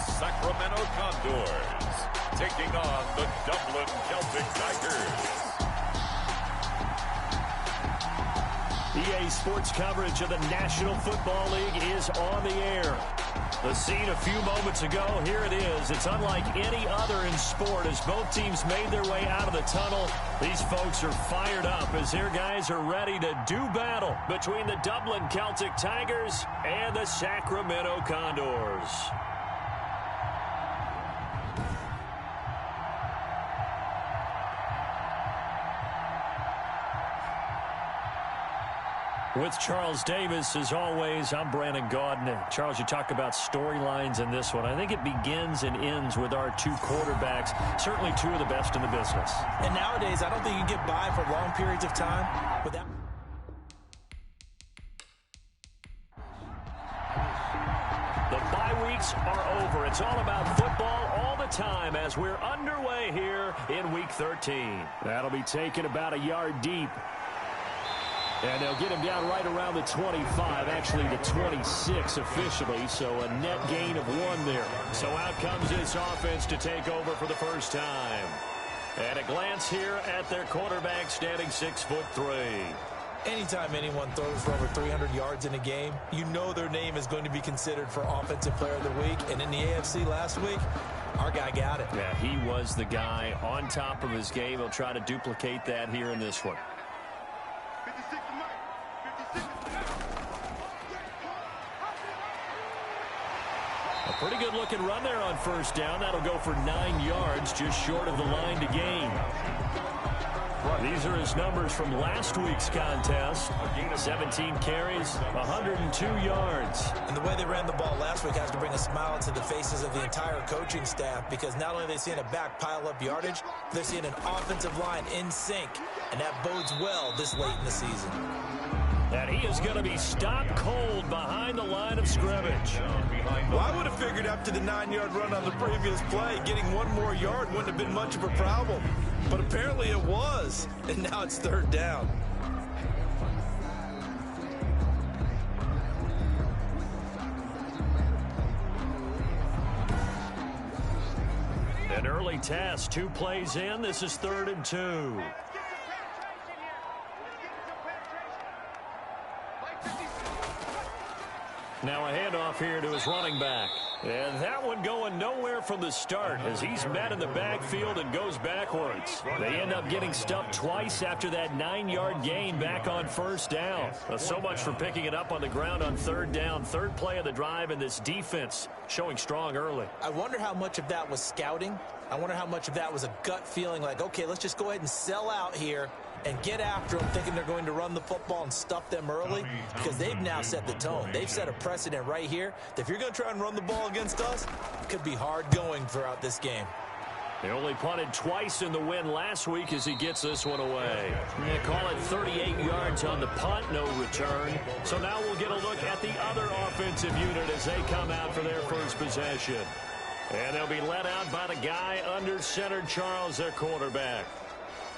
Sacramento Condors, taking on the Dublin Celtic Tigers. EA Sports coverage of the National Football League is on the air. The scene a few moments ago, here it is. It's unlike any other in sport as both teams made their way out of the tunnel. These folks are fired up as their guys are ready to do battle between the Dublin Celtic Tigers and the Sacramento Condors. With Charles Davis, as always, I'm Brandon Gaudin. Charles, you talk about storylines in this one. I think it begins and ends with our two quarterbacks, certainly two of the best in the business. And nowadays, I don't think you can get by for long periods of time without... The bye weeks are over. It's all about football all the time as we're underway here in Week 13. That'll be taken about a yard deep. And they'll get him down right around the 25, actually the 26 officially, so a net gain of 1 there. So out comes this offense to take over for the first time. And a glance here at their quarterback standing 6'3". Anytime anyone throws for over 300 yards in a game, you know their name is going to be considered for Offensive Player of the Week. And in the AFC last week, our guy got it. Yeah, he was the guy on top of his game. He'll try to duplicate that here in this one. A pretty good-looking run there on first down. That'll go for 9 yards, just short of the line to gain. These are his numbers from last week's contest. 17 carries, 102 yards. And the way they ran the ball last week has to bring a smile to the faces of the entire coaching staff because not only are they seeing a back pile up yardage, they're seeing an offensive line in sync, and that bodes well this late in the season. And he is going to be stopped cold behind the line of scrimmage. Well, I would have figured after the 9-yard run on the previous play, getting 1 more yard wouldn't have been much of a problem. But apparently it was, and now it's 3rd down. An early test, 2 plays in. This is 3rd and 2. Now a handoff here to his running back. And that one going nowhere from the start as he's met in the backfield and goes backwards. They end up getting stuffed twice after that 9-yard gain back on first down. So much for picking it up on the ground on 3rd down. 3rd play of the drive, and this defense showing strong early. I wonder how much of that was scouting. I wonder how much of that was a gut feeling like, okay, let's just go ahead and sell out here and get after them, thinking they're going to run the football and stuff them early, because they've now set the tone. They've set a precedent right here that if you're going to try and run the ball against us, it could be hard going throughout this game. They only punted twice in the win last week as he gets this one away. They call it 38 yards on the punt, no return. So now we'll get a look at the other offensive unit as they come out for their first possession. And they'll be led out by the guy under center, Charles, their quarterback.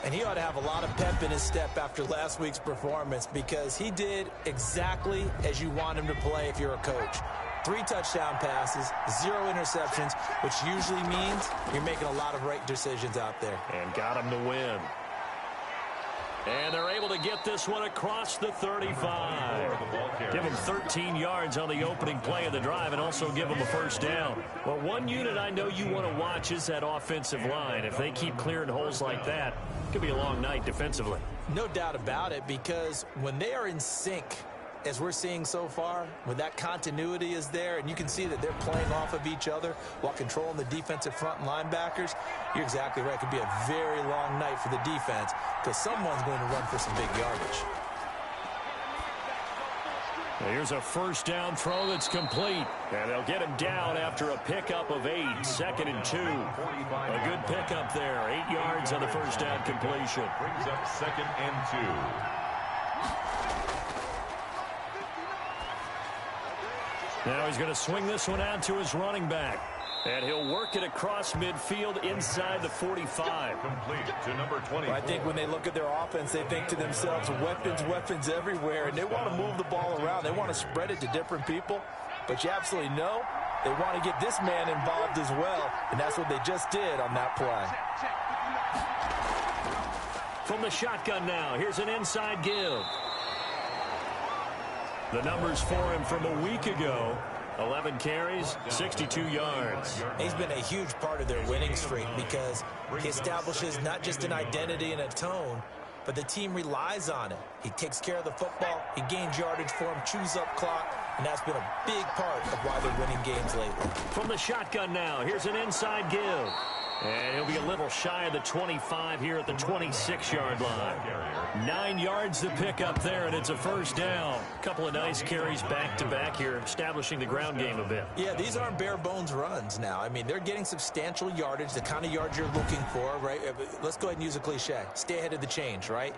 And he ought to have a lot of pep in his step after last week's performance because he did exactly as you want him to play if you're a coach. 3 touchdown passes, 0 interceptions, which usually means you're making a lot of right decisions out there. And got him to win. And they're able to get this one across the 35. Give him 13 yards on the opening play of the drive and also give him a first down. Well, one unit I know you want to watch is that offensive line. If they keep clearing holes like that, it could be a long night defensively. No doubt about it, because when they are in sync, as we're seeing so far, when that continuity is there and you can see that they're playing off of each other while controlling the defensive front and linebackers, you're exactly right. It could be a very long night for the defense because someone's going to run for some big yardage. Here's a first down throw that's complete. And they'll get him down after a pickup of 8, 2nd and 2. A good pickup there, 8 yards on the first down completion. Brings up 2nd and 2. Now he's going to swing this one out to his running back. And he'll work it across midfield inside the 45. Complete to number 20. I think when they look at their offense, they think to themselves, weapons everywhere, and they want to move the ball around. They want to spread it to different people. But you absolutely know They want to get this man involved as well, and that's what they just did on that play. From the shotgun now, here's an inside give. The numbers for him from a week ago: 11 carries, 62 yards. He's been a huge part of their winning streak because he establishes not just an identity and a tone, but the team relies on it. He takes care of the football, he gains yardage for him, chews up clock, and that's been a big part of why they're winning games lately. From the shotgun now, here's an inside give. And he'll be a little shy of the 25 here at the 26-yard line. 9 yards to pick up there, and it's a first down. A couple of nice carries back-to-back here, establishing the ground game a bit. Yeah, these aren't bare-bones runs now. I mean, they're getting substantial yardage, the kind of yards you're looking for, right? Let's go ahead and use a cliche. Stay ahead of the change, right?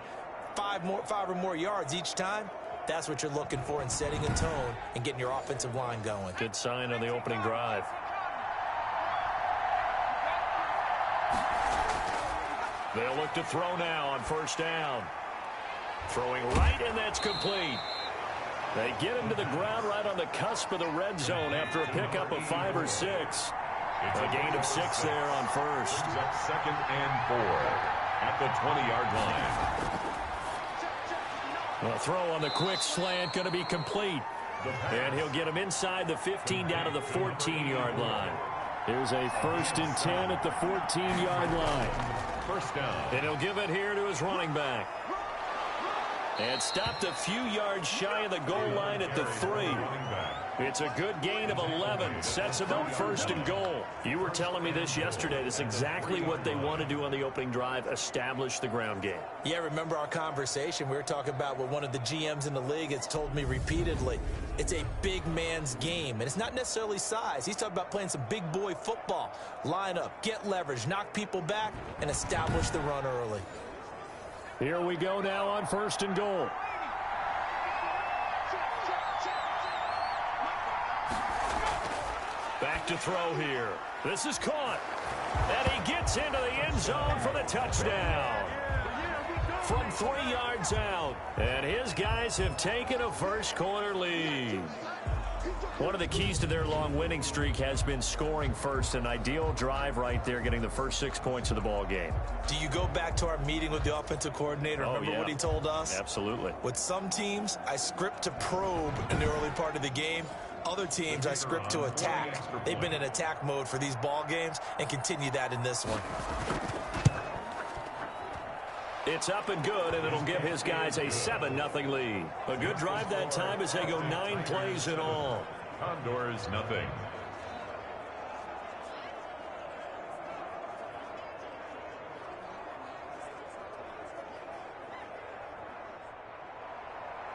5 or more yards each time. That's what you're looking for in setting a tone and getting your offensive line going. Good sign on the opening drive. They'll look to throw now on first down. Throwing right, and that's complete. They get him to the ground right on the cusp of the red zone after a pickup of 5 or 6. A gain of 6 there on first. Second and 4 at the 20-yard line. A throw on the quick slant going to be complete. And he'll get him inside the 15 down to the 14-yard line. Here's a 1st and 10 at the 14-yard line. First down. And he'll give it here to his running back. And stopped a few yards shy of the goal line at the 3. It's a good gain of 11. Sets him up 1st and goal. You were telling me this yesterday. This is exactly what they want to do on the opening drive, establish the ground game. Yeah, remember our conversation? We were talking about what one of the GMs in the league has told me repeatedly. It's a big man's game, and it's not necessarily size. He's talking about playing some big boy football. Line up, get leverage, knock people back, and establish the run early. Here we go now on 1st and goal. Back to throw here. This is caught. And he gets into the end zone for the touchdown. From 3 yards out. And his guys have taken a first-quarter lead. One of the keys to their long winning streak has been scoring first. An ideal drive right there, getting the first 6 points of the ball game. Do you go back to our meeting with the offensive coordinator? Remember what he told us? Absolutely. With some teams, I script to probe in the early part of the game. Other teams, I script to attack. They've been in attack mode for these ball games and continue that in this one. It's up and good, and it'll give his guys a 7-0 lead. A good drive that time as they go 9 plays in all. Condors, nothing.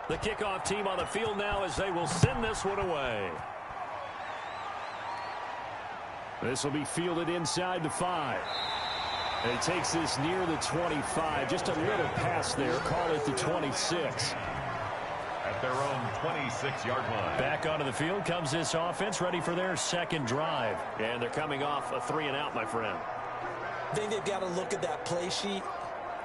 The kickoff team on the field now as they will send this one away. This will be fielded inside the 5. And he takes this near the 25. Just a little pass there. Call it the 26. At their own 26-yard line. Back onto the field comes this offense, ready for their second drive. And they're coming off a 3-and-out, my friend. I think they've got to look at that play sheet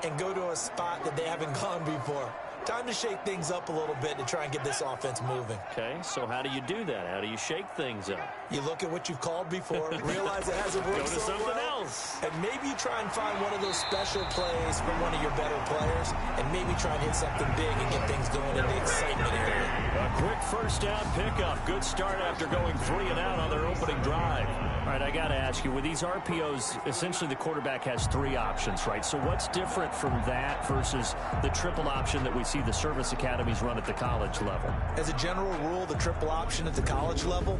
and go to a spot that they haven't gone before. Time to shake things up a little bit to try and get this offense moving. Okay, so how do you do that? How do you shake things up? You look at what you've called before, realize it hasn't worked Go to so something well, else. and maybe you try and find one of those special plays from one of your better players, and maybe try and hit something big and get things going in the excitement area. A quick first down pickup. Good start after going 3-and-out on their opening drive. All right, I got to ask you, with these RPOs, essentially the quarterback has 3 options, right? So what's different from that versus the triple option that we see the service academies run at the college level? As a general rule, the triple option at the college level,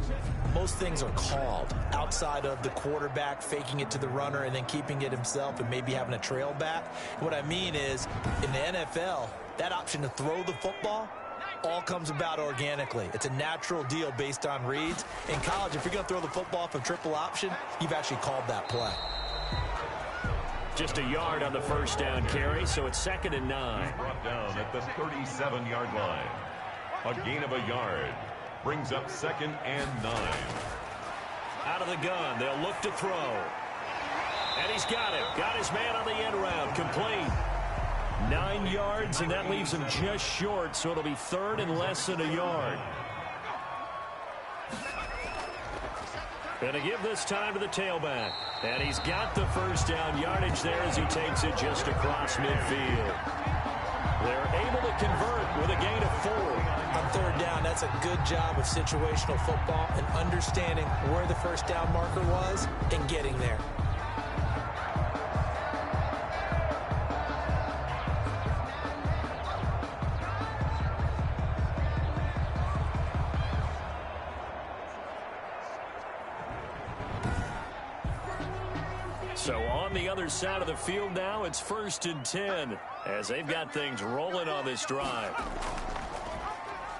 most things are called outside of the quarterback faking it to the runner and then keeping it himself and maybe having a trail back. What I mean is, in the NFL, that option to throw the football all comes about organically. It's a natural deal based on reads. In college, if you're going to throw the football off a triple option, you've actually called that play. Just a yard on the first down carry, so it's 2nd and 9. Brought down at the 37-yard line. A gain of a yard brings up 2nd and 9. Out of the gun, they'll look to throw. And he's got it. Got his man on the end round. Complete. 9 yards, and that leaves him just short, so it'll be 3rd and less than a yard. And to give this time to the tailback. And he's got the first down yardage there as he takes it just across midfield. They're able to convert with a gain of 4. On third down, that's a good job of situational football and understanding where the first down marker was and getting there. So on the other side of the field now, it's 1st and 10 as they've got things rolling on this drive.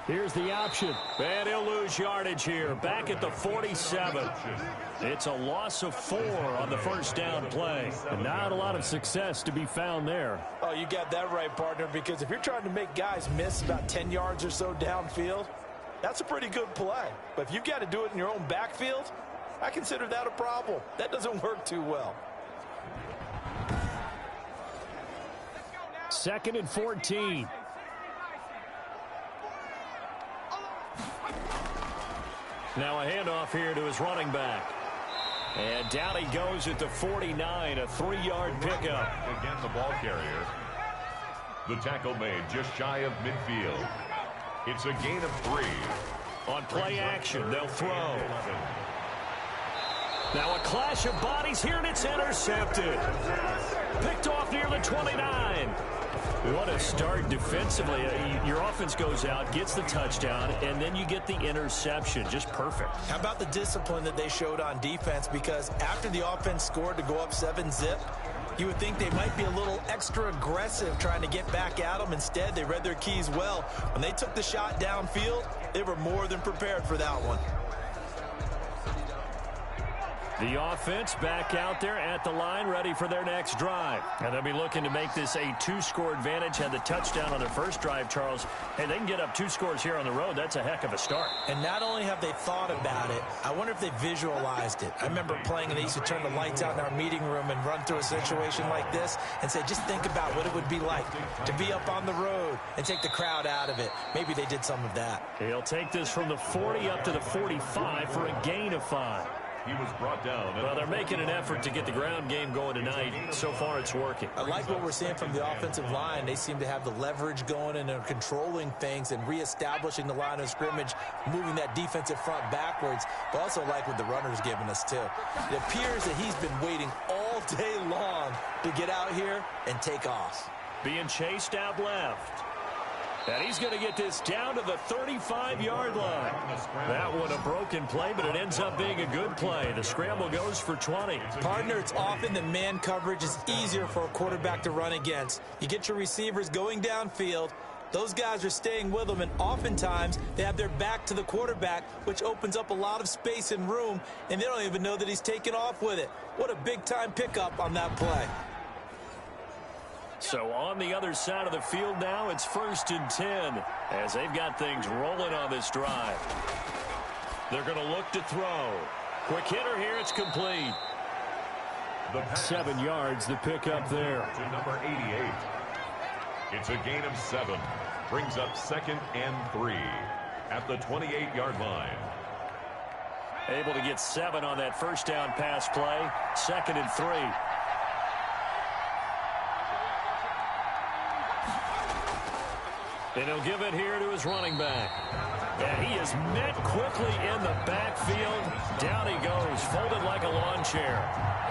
Here's the option. And he'll lose yardage here. Back at the 47. It's a loss of 4 on the first down play. And not a lot of success to be found there. Oh, you got that right, partner, because if you're trying to make guys miss about 10 yards or so downfield, that's a pretty good play. But if you've got to do it in your own backfield, I consider that a problem. That doesn't work too well. 2nd and 14. Now a handoff here to his running back. And down he goes at the 49, a 3-yard pickup. Again, the ball carrier. The tackle made just shy of midfield. It's a gain of 3. On play action, they'll throw. Now a clash of bodies here, and it's intercepted. Picked off near the 29. What a start defensively. Your offense goes out, gets the touchdown, and then you get the interception. Just perfect. How about the discipline that they showed on defense? Because after the offense scored to go up 7-zip, you would think they might be a little extra aggressive trying to get back at them. Instead, they read their keys well. When they took the shot downfield, they were more than prepared for that one. The offense back out there at the line, ready for their next drive. And they'll be looking to make this a 2-score advantage. Had the touchdown on their first drive, Charles. Hey, they can get up 2 scores here on the road. That's a heck of a start. And not only have they thought about it, I wonder if they visualized it. I remember playing, and they used to turn the lights out in our meeting room and run through a situation like this and say, just think about what it would be like to be up on the road and take the crowd out of it. Maybe they did some of that. He'll take this from the 40 up to the 45 for a gain of 5. He was brought down. Well, they're making an effort to get the ground game going tonight. So far, it's working. I like what we're seeing from the offensive line. They seem to have the leverage going, and they're controlling things and reestablishing the line of scrimmage, moving that defensive front backwards. But also like what the runner's giving us, too. It appears that he's been waiting all day long to get out here and take off. Being chased out left. And he's going to get this down to the 35-yard line. That one a broken play, but it ends up being a good play. The scramble goes for 20. Partner, it's often that man coverage is easier for a quarterback to run against. You get your receivers going downfield. Those guys are staying with them, and oftentimes they have their back to the quarterback, which opens up a lot of space and room, and they don't even know that he's taking off with it. What a big-time pickup on that play. So on the other side of the field now, it's 1st and 10 as they've got things rolling on this drive. They're going to look to throw. Quick hitter here, it's complete. 7 yards, the pickup there. To number 88. It's a gain of 7. Brings up 2nd and 3 at the 28-yard line. Able to get 7 on that first down pass play. 2nd and 3. And he'll give it here to his running back. And he is met quickly in the backfield. Down he goes, folded like a lawn chair.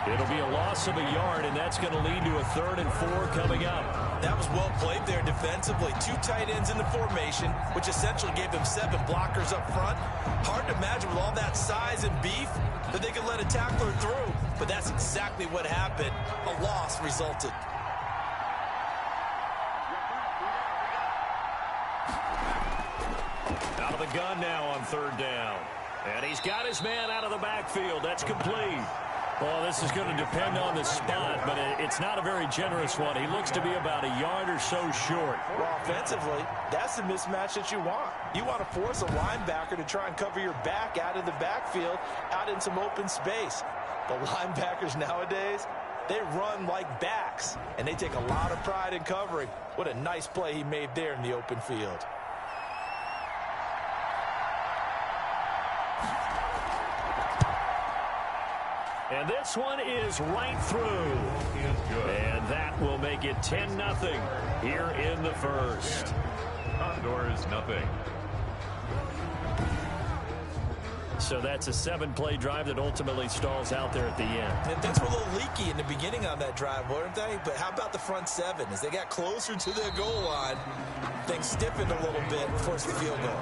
It'll be a loss of a yard, and that's going to lead to a 3rd and 4 coming up. That was well played there defensively. 2 tight ends in the formation, which essentially gave them 7 blockers up front. Hard to imagine with all that size and beef that they could let a tackler through. But that's exactly what happened. A loss resulted. Out of the gun now on 3rd down. And he's got his man out of the backfield. That's complete. Well, this is going to depend on the spot, but it's not a very generous one. He looks to be about a yard or so short. Well, offensively, that's the mismatch that you want. You want to force a linebacker to try and cover your back out of the backfield, out in some open space. But linebackers nowadays, they run like backs, and they take a lot of pride in covering. What a nice play he made there in the open field. And this one is right through. And that will make it 10-0 here in the first. Condors, nothing. So that's a 7-play drive that ultimately stalls out there at the end. And things were a little leaky in the beginning on that drive, weren't they? But how about the front seven? As they got closer to their goal line, things stiffened a little bit and forced the field goal.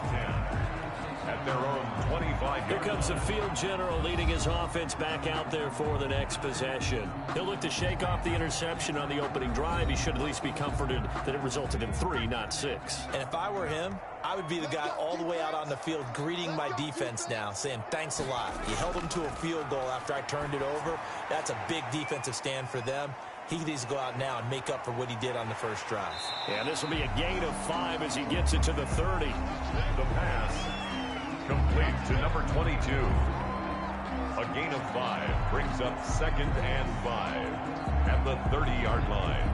At their own 25. Here comes the field general leading his offense back out there for the next possession. He'll look to shake off the interception on the opening drive. He should at least be comforted that it resulted in 3, not 6. And if I were him, I would be the guy all the way out on the field greeting my defense now, saying thanks a lot. You held them to a field goal after I turned it over. That's a big defensive stand for them. He needs to go out now and make up for what he did on the first drive. Yeah, this will be a gain of 5 as he gets it to the 30. The pass complete to number 22. A gain of 5 brings up 2nd and 5 at the 30-yard line.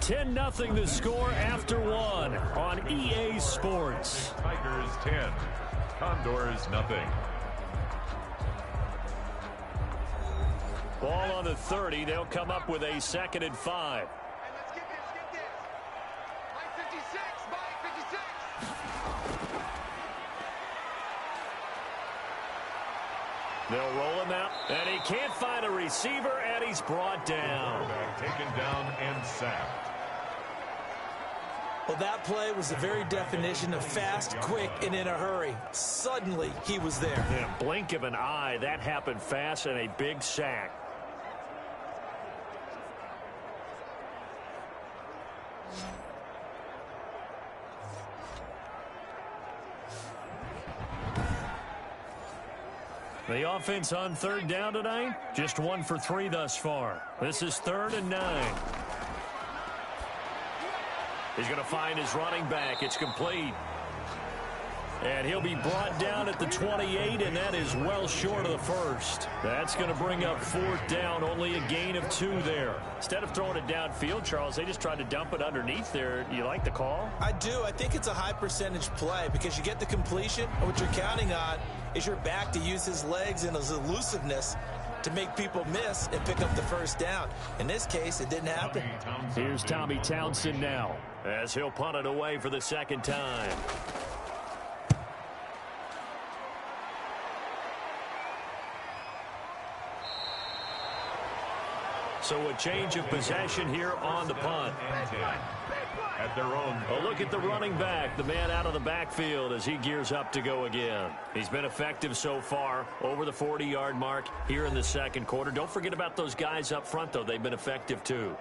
Ten nothing the score after 1 on EA Sports. Tigers 10, Condors nothing. Ball on the 30. They'll come up with a 2nd and 5. They'll roll him out, and he can't find a receiver, and he's brought down. Taken down and sacked. Well, that play was the very definition of fast, quick, and in a hurry. Suddenly, he was there. In a blink of an eye, that happened fast, and a big sack. The offense on 3rd down tonight, just 1 for 3 thus far. This is 3rd and 9. He's going to find his running back. It's complete. And he'll be brought down at the 28, and that is well short of the first. That's going to bring up 4th down, only a gain of 2 there. Instead of throwing it downfield, Charles, they just tried to dump it underneath there. You like the call? I do. I think it's a high percentage play because you get the completion, and what you're counting on is your back to use his legs and his elusiveness to make people miss and pick up the first down. In this case, it didn't happen. Here's Tommy Townsend now as he'll punt it away for the 2nd time. So a change of possession here on the punt. At their own. A look at the running back, the man out of the backfield as he gears up to go again. He's been effective so far, over the 40-yard mark here in the 2nd quarter. Don't forget about those guys up front, though. They've been effective, too.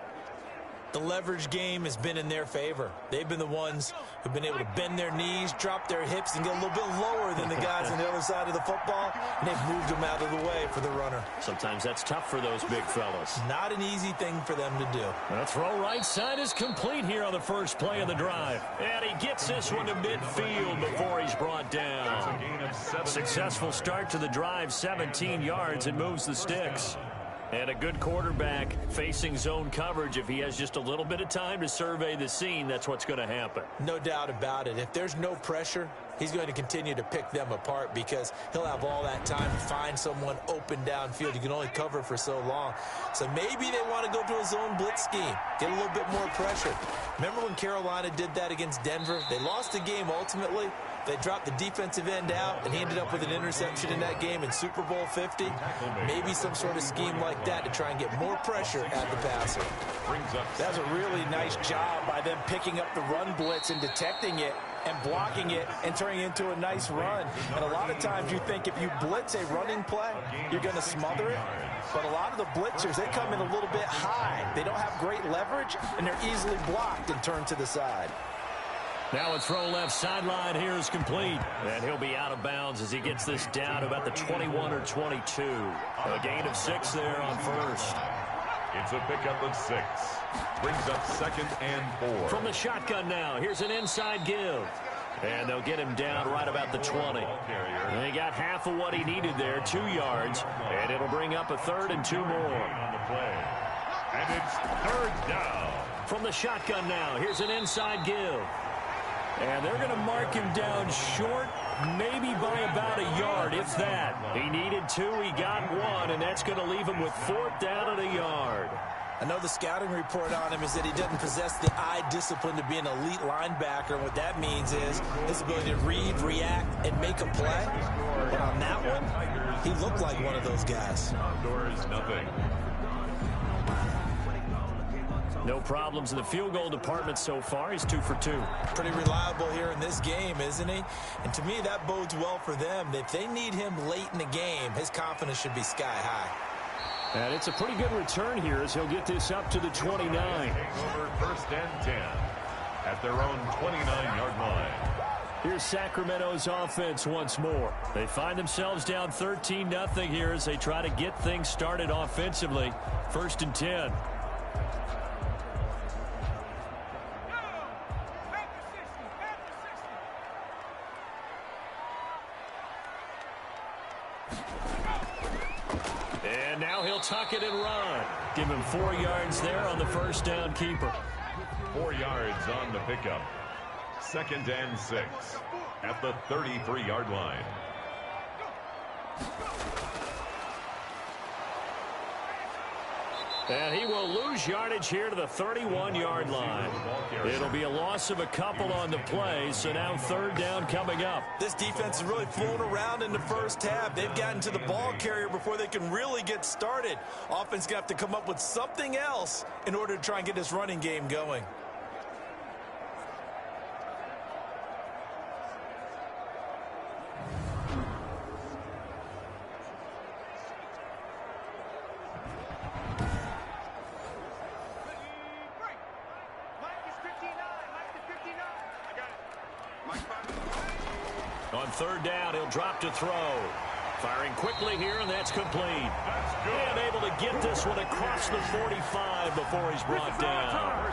The leverage game has been in their favor. They've been the ones who've been able to bend their knees, drop their hips, and get a little bit lower than the guys on the other side of the football, and they've moved them out of the way for the runner. Sometimes that's tough for those big fellas. Not an easy thing for them to do. The throw right side is complete here on the first play of the drive. And he gets this one to midfield before he's brought down. Successful start to the drive, 17 yards, and moves the sticks. And a good quarterback facing zone coverage. If he has just a little bit of time to survey the scene, that's what's going to happen. No doubt about it. If there's no pressure, he's going to continue to pick them apart because he'll have all that time to find someone open downfield. You can only cover for so long. So maybe they want to go to a zone blitz scheme, get a little bit more pressure. Remember when Carolina did that against Denver? They lost the game ultimately. They dropped the defensive end out, and he ended up with an interception in that game in Super Bowl 50. Maybe some sort of scheme like that to try and get more pressure at the passer. That was a really nice job by them picking up the run blitz and detecting it and blocking it and turning it into a nice run. And a lot of times you think if you blitz a running play, you're going to smother it. But a lot of the blitzers, they come in a little bit high. They don't have great leverage, and they're easily blocked and turned to the side. Now a throw left sideline here is complete. And he'll be out of bounds as he gets this down to about the 21 or 22. A gain of 6 there on first. It's a pickup of 6. Brings up 2nd and 4. From the shotgun now, here's an inside give. And they'll get him down right about the 20. And he got half of what he needed there, 2 yards. And it'll bring up a 3rd and 2 more. On the play. And it's 3rd down. From the shotgun now, here's an inside give. And they're going to mark him down short, maybe by about a yard, if that. He needed 2, he got 1, and that's going to leave him with 4th down and a yard. I know the scouting report on him is that he doesn't possess the eye discipline to be an elite linebacker. And what that means is his ability to read, react, and make a play. But on that one, he looked like one of those guys. Condors, nothing. No problems in the field goal department so far. He's 2 for 2. Pretty reliable here in this game, isn't he? And to me, that bodes well for them. If they need him late in the game, his confidence should be sky high. And it's a pretty good return here as he'll get this up to the 29. Over 1st and 10 at their own 29-yard line. Here's Sacramento's offense once more. They find themselves down 13-0 here as they try to get things started offensively. 1st and 10. And now he'll tuck it and run. Give him 4 yards there on the 1st down keeper. 4 yards on the pickup. 2nd and 6 at the 33-yard line. And he will lose yardage here to the 31-yard line. It'll be a loss of a couple on the play, so now 3rd down coming up. This defense is really flown around in the first half. They've gotten to the ball carrier before they can really get started. Offense going to have to come up with something else in order to try and get this running game going. On 3rd down, he'll drop to throw. Firing quickly here, and that's complete. And able to get this one across the 45 before he's brought down.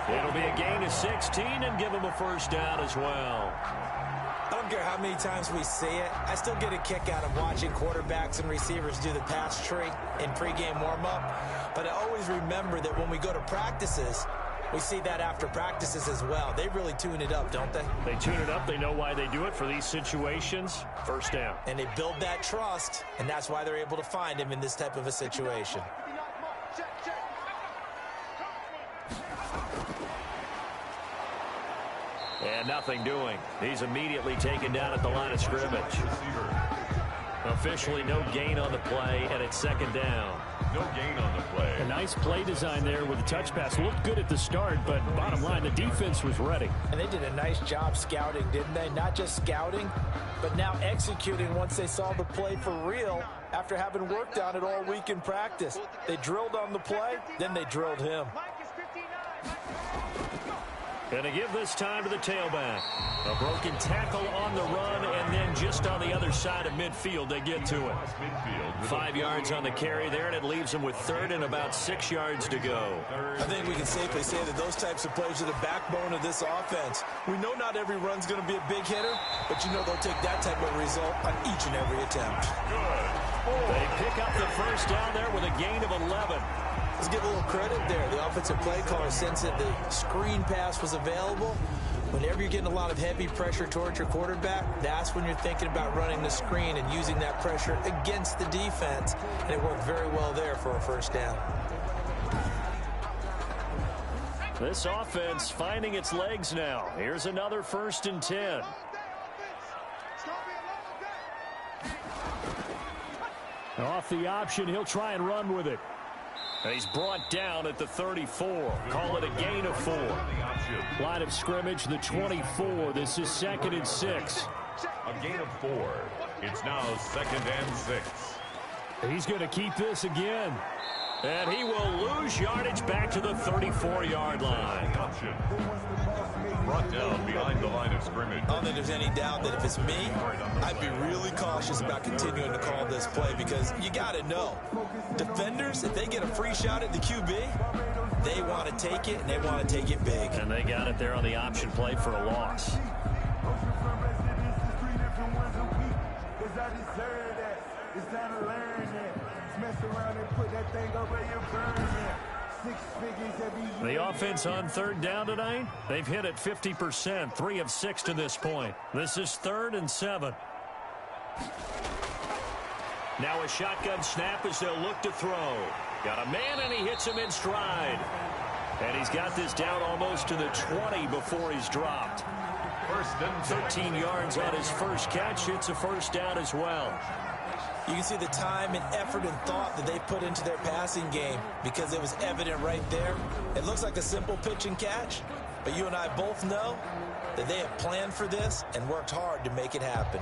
It'll be a gain of 16 and give him a 1st down as well. I don't care how many times we see it. I still get a kick out of watching quarterbacks and receivers do the pass tree in pregame warm-up. But I always remember that when we go to practices, we see that after practices as well. They really tune it up, don't they? They tune it up. They know why they do it for these situations. 1st down. And they build that trust, and that's why they're able to find him in this type of a situation. And nothing doing. He's immediately taken down at the line of scrimmage. Officially no gain on the play, and it's 2nd down. No gain on the play. A nice play design there with the touch pass. Looked good at the start, but bottom line, the defense was ready. And they did a nice job scouting, didn't they? Not just scouting, but now executing once they saw the play for real after having worked on it all week in practice. They drilled on the play, then they drilled him. Gonna give this time to the tailback. A broken tackle on the run, and then just on the other side of midfield, they get to it. 5 yards on the carry there, and it leaves them with 3rd and about 6 yards to go. I think we can safely say that those types of plays are the backbone of this offense. We know not every run's going to be a big hitter, but you know they'll take that type of result on each and every attempt. They pick up the 1st down there with a gain of 11. Let's give a little credit there. The offensive play caller sensed that the screen pass was available. Whenever you're getting a lot of heavy pressure towards your quarterback, that's when you're thinking about running the screen and using that pressure against the defense. And it worked very well there for a 1st down. This offense finding its legs now. Here's another 1st and 10. Off the option, he'll try and run with it. And he's brought down at the 34. Call it a gain of 4. Line of scrimmage, the 24. This is 2nd and 6. A gain of 4. It's now 2nd and 6. He's going to keep this again. And he will lose yardage back to the 34-yard line. Brought down behind the line of scrimmage. I don't think there's any doubt that if it's me, I'd be really cautious about continuing to call this play because you got to know, defenders, if they get a free shot at the QB, they want to take it, and they want to take it big. And they got it there on the option play for a loss. The offense on third down tonight, they've hit it 50%, 3 of 6 to this point. This is 3rd and 7. Now a shotgun snap as they'll look to throw. Got a man, and he hits him in stride. And he's got this down almost to the 20 before he's dropped. 13 yards on his first catch. It's a first down as well. You can see the time and effort and thought that they put into their passing game because it was evident right there. It looks like a simple pitch and catch, but you and I both know that they have planned for this and worked hard to make it happen.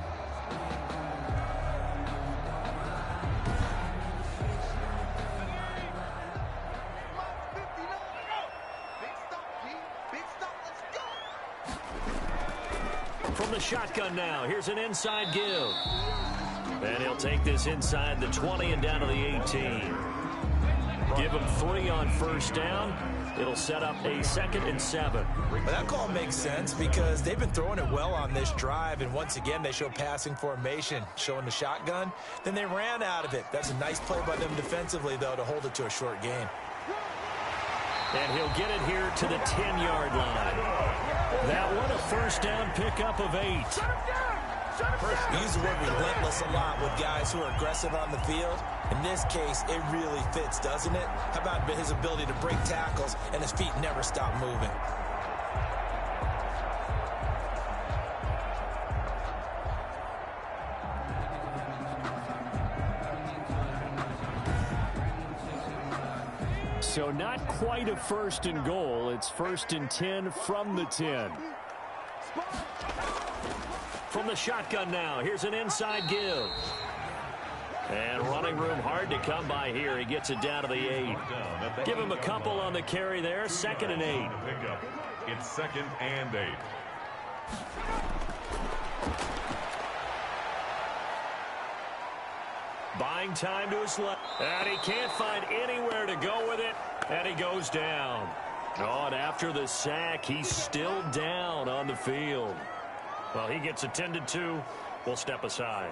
From the shotgun now, here's an inside give. And he'll take this inside the 20 and down to the 18. Give him 3 on first down. It'll set up a 2nd and 7. Well, that call makes sense because they've been throwing it well on this drive, and once again they show passing formation, showing the shotgun. Then they ran out of it. That's a nice play by them defensively, though, to hold it to a short gain. And he'll get it here to the 10-yard line. That one a first down pickup of 8. We use the word relentless a lot with guys who are aggressive on the field. In this case, it really fits, doesn't it? How about his ability to break tackles and his feet never stop moving? So not quite a 1st and goal. It's 1st and 10 from the 10. From the shotgun now, here's an inside give. And running room hard to come by here. He gets it down to the 8. Give him a couple on the carry there. 2nd and 8. It's 2nd and 8. Buying time to his left. And he can't find anywhere to go with it. And he goes down. Oh, and after the sack, he's still down on the field. Well, he gets attended to. We'll step aside.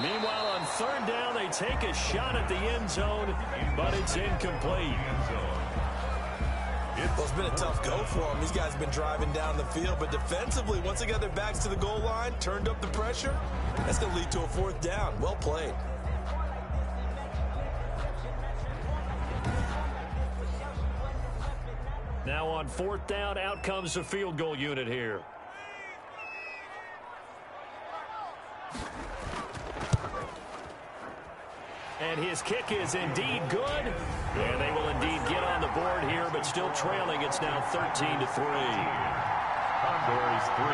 Meanwhile, on third down, they take a shot at the end zone, but it's incomplete. Well, it's been a tough go for them. These guys have been driving down the field, but defensively, once they got their backs to the goal line, turned up the pressure, that's going to lead to a 4th down. Well played. Now on 4th down, out comes the field goal unit here. And his kick is indeed good. And they will indeed get on the board here, but still trailing. It's now 13-3. Condors 3.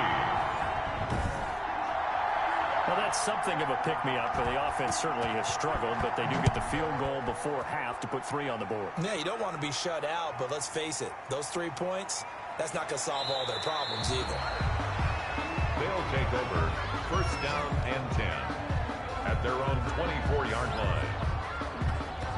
Well, that's something of a pick-me-up, for the offense certainly has struggled, but they do get the field goal before half to put 3 on the board. Yeah, you don't want to be shut out, but let's face it, those 3 points, that's not going to solve all their problems either. They'll take over 1st down and 10 at their own 24-yard line.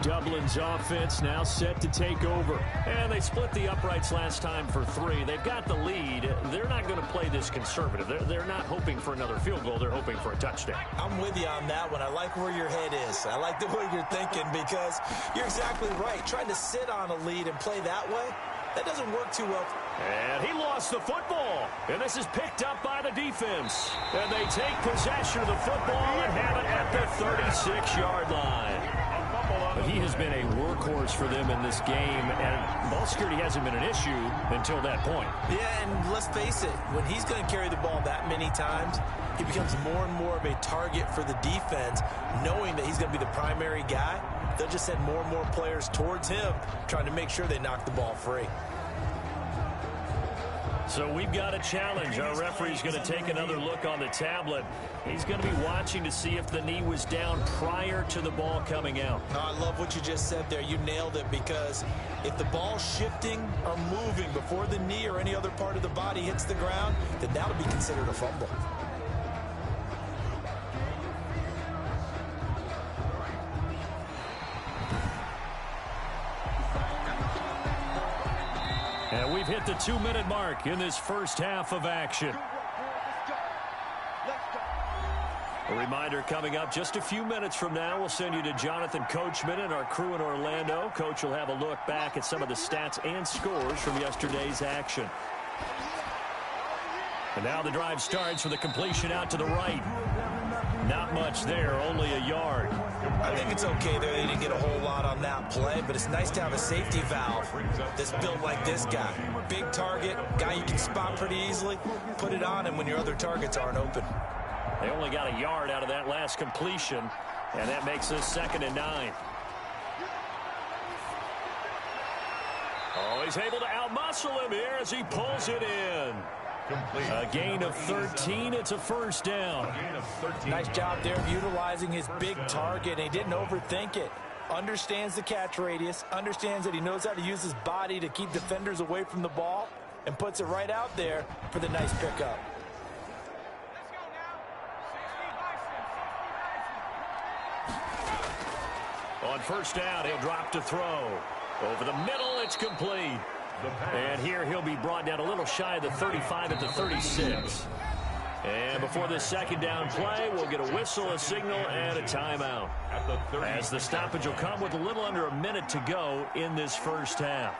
Dublin's offense now set to take over. And they split the uprights last time for 3. They've got the lead. They're not going to play this conservative. They're not hoping for another field goal. They're hoping for a touchdown. I'm with you on that one. I like where your head is. I like the way you're thinking because you're exactly right. Trying to sit on a lead and play that way, that doesn't work too well. And he lost the football. And this is picked up by the defense. And they take possession of the football and have it at the 36-yard line. But he has been a workhorse for them in this game, and ball security hasn't been an issue until that point. Yeah, and let's face it, when he's going to carry the ball that many times, he becomes more and more of a target for the defense, knowing that he's going to be the primary guy. They'll just send more and more players towards him, trying to make sure they knock the ball free. So we've got a challenge. Our referee's going to take another look on the tablet. He's going to be watching to see if the knee was down prior to the ball coming out. No, I love what you just said there. You nailed it, because if the ball's shifting or moving before the knee or any other part of the body hits the ground, then that'll be considered a fumble. And we've hit the 2-minute mark in this first half of action. A reminder coming up just a few minutes from now, we'll send you to Jonathan Coachman and our crew in Orlando. Coach will have a look back at some of the stats and scores from yesterday's action. And now the drive starts with a completion out to the right. Not much there, only a yard. I think it's okay there. They didn't get a whole lot on that play, but it's nice to have a safety valve that's built like this guy. Big target, guy you can spot pretty easily. Put it on him when your other targets aren't open. They only got a yard out of that last completion, and that makes us 2nd and 9. Oh, he's able to outmuscle him here as he pulls it in. A gain of 13. It's a first down. Nice job there of utilizing his big target. He didn't overthink it. Understands the catch radius. Understands that he knows how to use his body to keep defenders away from the ball. And puts it right out there for the nice pickup. On first down, he'll drop to throw. Over the middle, it's complete. And here he'll be brought down a little shy of the 35 at the 36. And before this second down play, we'll get a whistle, a signal, and a timeout. As the stoppage will come with a little under a minute to go in this first half.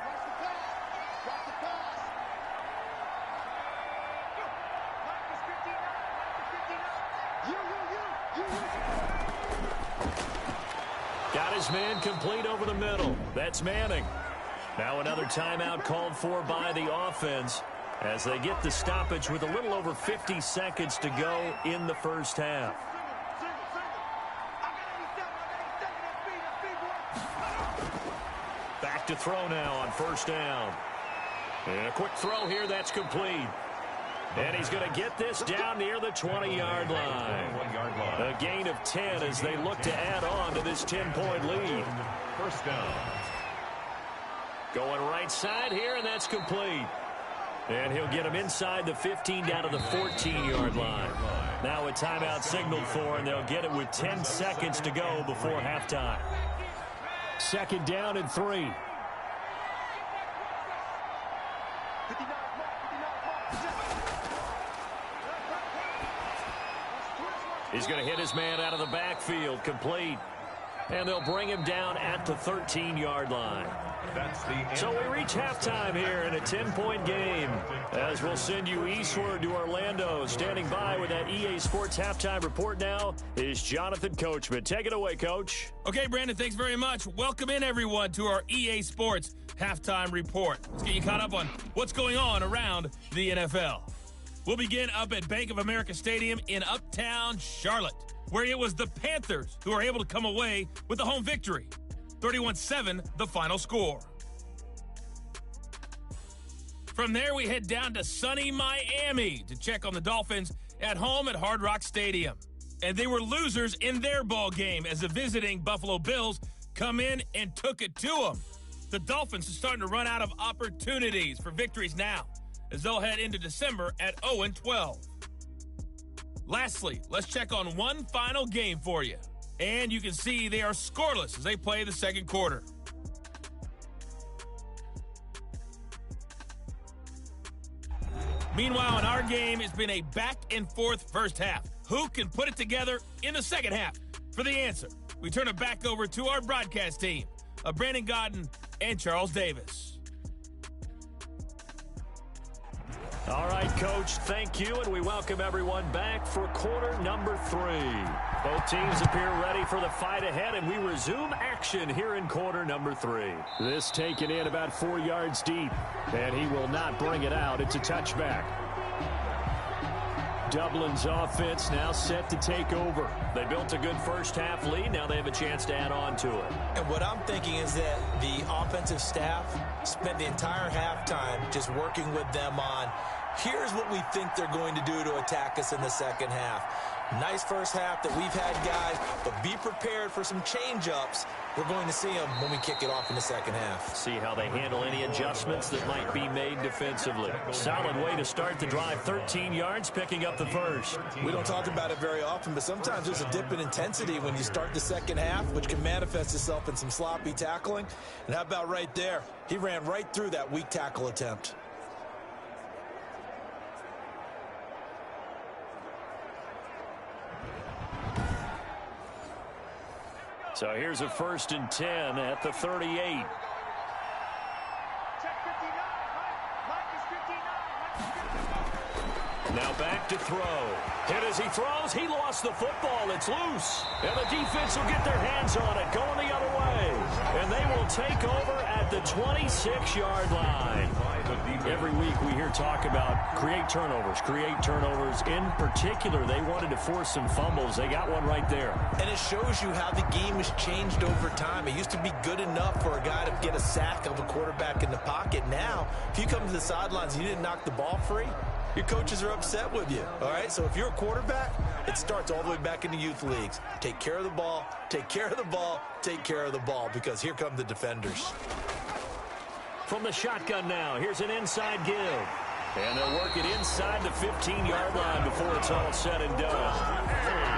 Got his man complete over the middle. That's Manning. Now another timeout called for by the offense as they get the stoppage with a little over 50 seconds to go in the first half. Back to throw now on first down. And a quick throw here, that's complete. And he's going to get this down near the 20-yard line. A gain of 10 as they look to add on to this 10-point lead. First down. Going right side here, and that's complete. And he'll get him inside the 15 down to the 14-yard line. Now a timeout signaled for, and they'll get it with 10 seconds to go before halftime. 2nd down and 3. He's going to hit his man out of the backfield, complete. And they'll bring him down at the 13-yard line. So we reach halftime here in a 10-point game. As we'll send you eastward to Orlando. Standing by with that EA Sports halftime report now is Jonathan Coachman. Take it away, Coach. Okay, Brandon, thanks very much. Welcome in, everyone, to our EA Sports halftime report. Let's get you caught up on what's going on around the NFL. We'll begin up at Bank of America Stadium in Uptown Charlotte, where it was the Panthers who were able to come away with the home victory. 31-7, the final score. From there, we head down to sunny Miami to check on the Dolphins at home at Hard Rock Stadium. And they were losers in their ball game as the visiting Buffalo Bills come in and took it to them. The Dolphins are starting to run out of opportunities for victories now, as they'll head into December at 0-12. Lastly, let's check on one final game for you. And you can see they are scoreless as they play the second quarter. Meanwhile, in our game, it's been a back-and-forth first half. Who can put it together in the second half? For the answer, we turn it back over to our broadcast team of Brandon Godden and Charles Davis. All right, Coach, thank you, and we welcome everyone back for quarter number 3. Both teams appear ready for the fight ahead, and we resume action here in quarter number 3. This taken in about 4 yards deep, and he will not bring it out. It's a touchback. Dublin's offense now set to take over. They built a good first half lead. Now they have a chance to add on to it. And what I'm thinking is that the offensive staff spent the entire halftime just working with them on Here's what we think they're going to do to attack us in the second half. Nice first half that we've had, guys, but be prepared for some change-ups. We're going to see them when we kick it off in the second half. See how they handle any adjustments that might be made defensively. Solid way to start the drive, 13 yards, picking up the first. We don't talk about it very often, but sometimes there's a dip in intensity when you start the second half, which can manifest itself in some sloppy tackling. And how about right there? He ran right through that weak tackle attempt. So here's a 1st and 10 at the 38. Now back to throw. Hit as he throws. He lost the football. It's loose. And the defense will get their hands on it, going the other way. And they will take over at the 26-yard line. Every week we hear talk about create turnovers. In particular, they wanted to force some fumbles. They got one right there. And it shows you how the game has changed over time. It used to be good enough for a guy to get a sack of a quarterback in the pocket. Now, if you come to the sidelines and you didn't knock the ball free, your coaches are upset with you, all right? So if you're a quarterback, it starts all the way back in the youth leagues. Take care of the ball, take care of the ball, take care of the ball, because here come the defenders. From the shotgun now, here's an inside give. And they'll work it inside the 15-yard line before it's all said and done.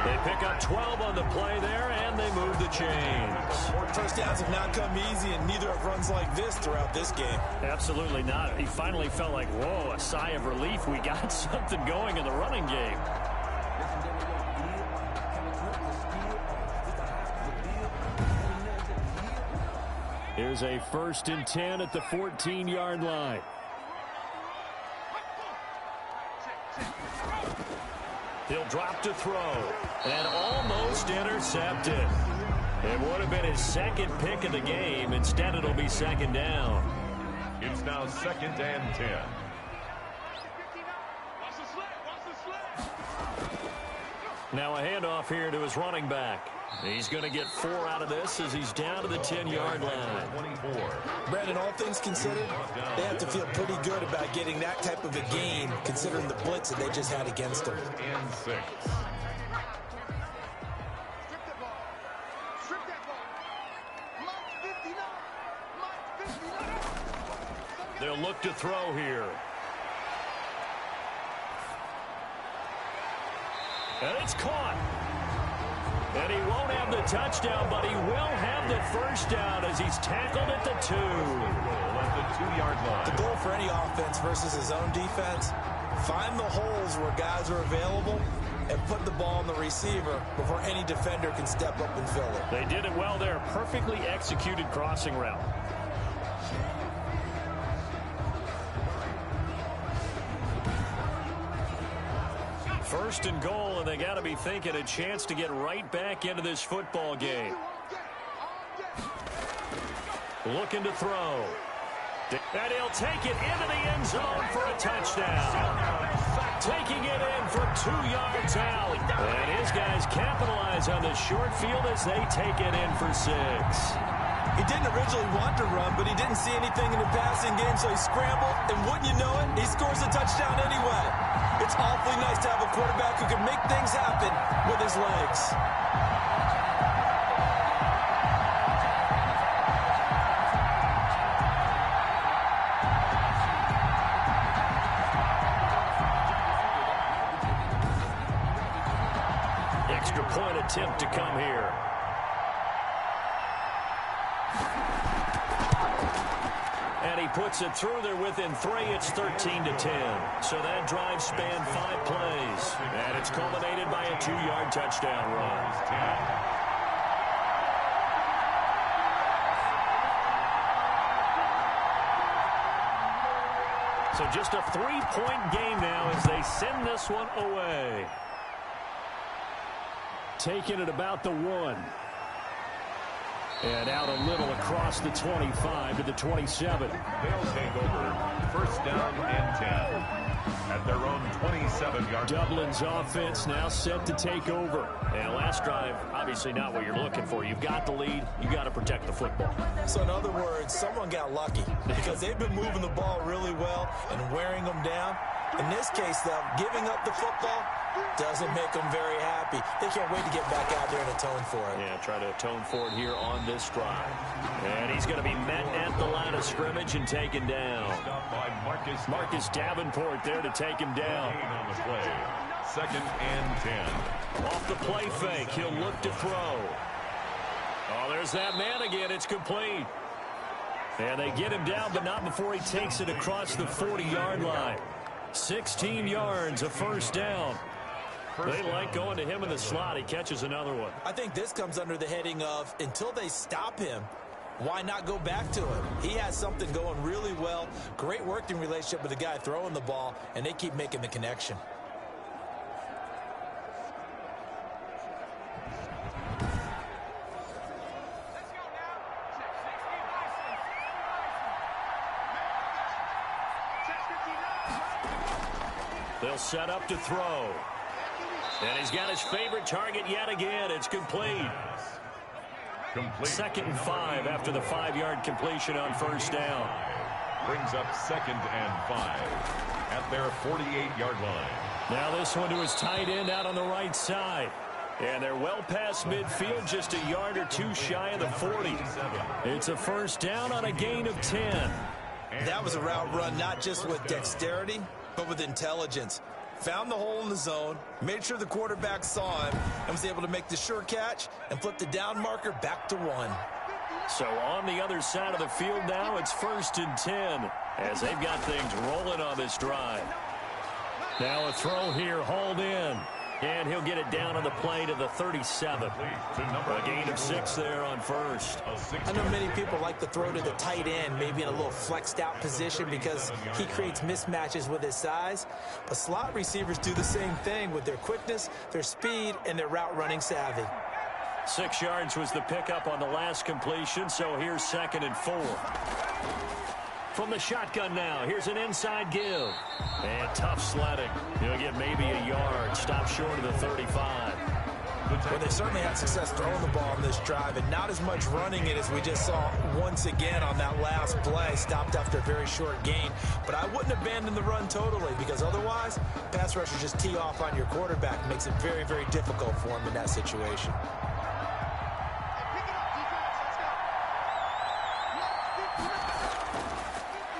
They pick up 12 on the play there, and they move the chains. First downs have not come easy, and neither have runs like this throughout this game. Absolutely not. He finally felt like, whoa, a sigh of relief. We got something going in the running game. Here's a 1st and 10 at the 14-yard line. He'll drop to throw and almost intercepted. It would have been his second pick of the game. Instead, it'll be 2nd down. It's now 2nd and 10. Now a handoff here to his running back. He's going to get 4 out of this as he's down to the 10-yard line. 24. Brandon, all things considered, they have to feel pretty good about getting that type of a gain, considering the blitz that they just had against them. And 6. They'll look to throw here. And it's caught. And he won't have the touchdown, but he will have the first down as he's tackled at the 2. At the 2-yard line. The goal for any offense versus his own defense, find the holes where guys are available and put the ball on the receiver before any defender can step up and fill it. They did it well there. Perfectly executed crossing route. First and goal, and they got to be thinking a chance to get right back into this football game. Looking to throw. And he'll take it into the end zone for a touchdown. Taking it in from 2 yards out. And his guys capitalize on the short field as they take it in for 6. He didn't originally want to run, but he didn't see anything in the passing game, so he scrambled, and wouldn't you know it, he scores a touchdown anyway. It's awfully nice to have a quarterback who can make things happen with his legs. Extra point attempt to come here. And he puts it through there within 3. It's 13-10. So that drive spanned 5 plays. And it's culminated by a 2-yard touchdown run. So just a 3-point game now as they send this one away. Taking it about the 1. And out a little across the 25 to the 27. They'll take over 1st down and 10 at their own 27-yard. Dublin's offense now set to take over. And last drive, obviously not what you're looking for. You've got the lead. You got to protect the football. So in other words, someone got lucky because they've been moving the ball really well and wearing them down. In this case, though, giving up the football doesn't make them very happy. They can't wait to get back out there and atone for it. Yeah, try to atone for it here on this drive. And he's going to be met at the line of scrimmage and taken down. Marcus Davenport there to take him down. On the play. 2nd and 10. Off the play fake, he'll look to throw. Oh, there's that man again. It's complete. And they get him down, but not before he takes it across the 40-yard line. 16 yards, a first down. They like going to him in the slot. He catches another one. I think this comes under the heading of, until they stop him, why not go back to him? He has something going really well. Great working relationship with the guy throwing the ball, and they keep making the connection. They'll set up to throw. And he's got his favorite target yet again. It's complete. 2nd and 5 after the 5-yard completion on first down. Brings up 2nd and 5 at their 48-yard line. Now this one to his tight end out on the right side. And they're well past midfield, just a yard or two shy of the 40. It's a first down on a gain of 10. That was a route run not just with dexterity, but with intelligence. Found the hole in the zone, made sure the quarterback saw him, and was able to make the sure catch and flip the down marker back to 1. So on the other side of the field now, it's 1st and 10 as they've got things rolling on this drive. Now a throw here, hauled in. And he'll get it down on the play to the 37. A gain of 6 there on first. I know many people like to throw to the tight end, maybe in a little flexed out position because he creates mismatches with his size. But slot receivers do the same thing with their quickness, their speed, and their route running savvy. 6 yards was the pickup on the last completion, so here's 2nd and 4. From the shotgun now, here's an inside give. And tough sledding. He'll get maybe a yard. Stop short of the 35. Well, they certainly had success throwing the ball on this drive, and not as much running it as we just saw once again on that last play. Stopped after a very short gain. But I wouldn't abandon the run totally, because otherwise, pass rushers just tee off on your quarterback. Makes it very, very difficult for him in that situation.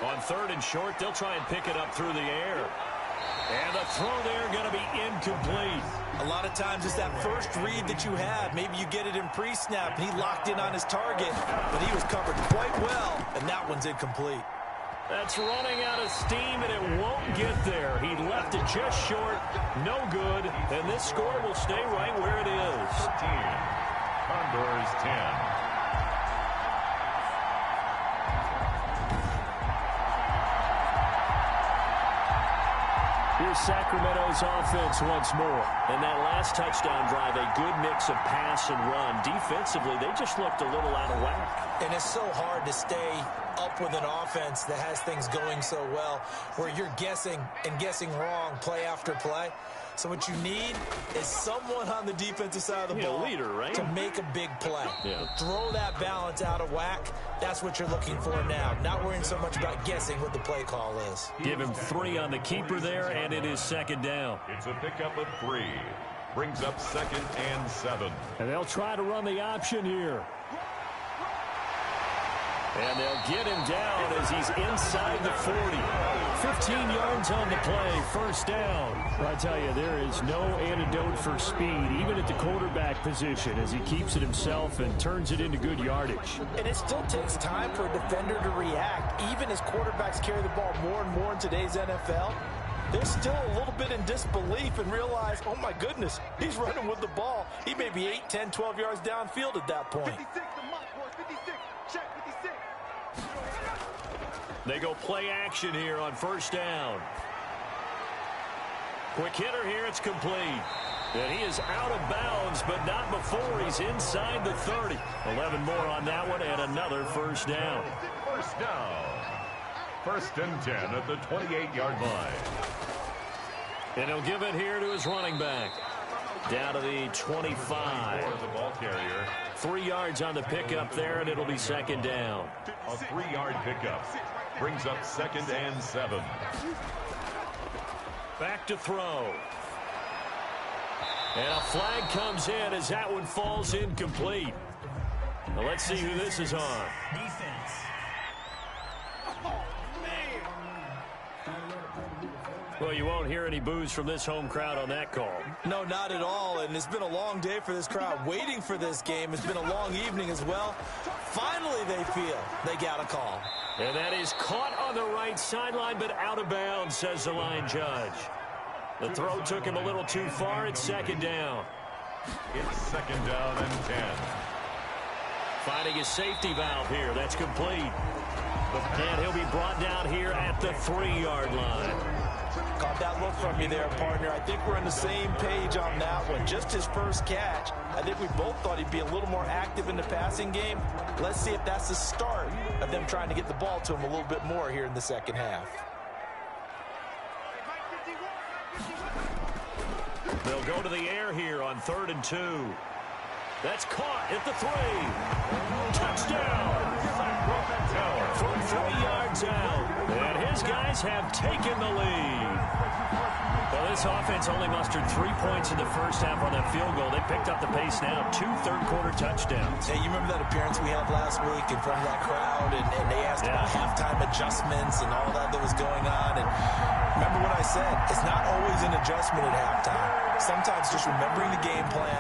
On 3rd and short, they'll try and pick it up through the air. And the throw there going to be incomplete. A lot of times it's that first read that you have. Maybe you get it in pre-snap, and he locked in on his target, but he was covered quite well, and that one's incomplete. That's running out of steam, and it won't get there. He left it just short, no good, and this score will stay right where it is. 13. Condors 10. Here's Sacramento's offense once more. And that last touchdown drive, a good mix of pass and run. Defensively, they just looked a little out of whack. And it's so hard to stay up with an offense that has things going so well, where you're guessing and guessing wrong play after play. So what you need is someone on the defensive side of the ball leader, right? to make a big play. Yeah. Throw that balance out of whack. That's what you're looking for now. Not worrying so much about guessing what the play call is. Give him 3 on the keeper there, and it is 2nd down. It's a pickup of 3. Brings up 2nd and 7. And they'll try to run the option here. And they'll get him down as he's inside the 40. 15 yards on the play, first down. Well, I tell you, there is no antidote for speed, even at the quarterback position, as he keeps it himself and turns it into good yardage. And it still takes time for a defender to react. Even as quarterbacks carry the ball more and more in today's NFL, they're still a little bit in disbelief and realize, oh my goodness, he's running with the ball. He may be 8, 10, 12 yards downfield at that point. 56, the mark, boys, 56. Check, 56. They go play action here on first down. Quick hitter here, it's complete. And he is out of bounds, but not before he's inside the 30. 11 more on that one, and another first down. First down. 1st and 10 at the 28-yard line. And he'll give it here to his running back. Down to the 25. The ball carrier. 3 yards on the pickup there, and it'll be 2nd down. A 3-yard pickup. Brings up 2nd and 7. Back to throw. And a flag comes in as that one falls incomplete. Now let's see who this is on. Defense. Well, you won't hear any boos from this home crowd on that call. No, not at all. And it's been a long day for this crowd waiting for this game. It's been a long evening as well. Finally, they feel they got a call. And that is caught on the right sideline, but out of bounds, says the line judge. The throw took him a little too far. It's second down. It's second down and 10. Finding his safety valve here. That's complete. And he'll be brought down here at the 3-yard line. Caught that look from you there, partner. I think we're on the same page on that one. Just his first catch. I think we both thought he'd be a little more active in the passing game. Let's see if that's the start of them trying to get the ball to him a little bit more here in the second half. They'll go to the air here on 3rd and 2. That's caught at the 3. Touchdown! From 3 yards out. And his guys have taken the lead. Well, this offense only mustered 3 points in the first half on that field goal. They picked up the pace now. 2 third-quarter touchdowns. Hey, you remember that appearance we had last week in front of that crowd? And they asked about halftime adjustments and all that was going on. And remember what I said. It's not always an adjustment at halftime. Sometimes just remembering the game plan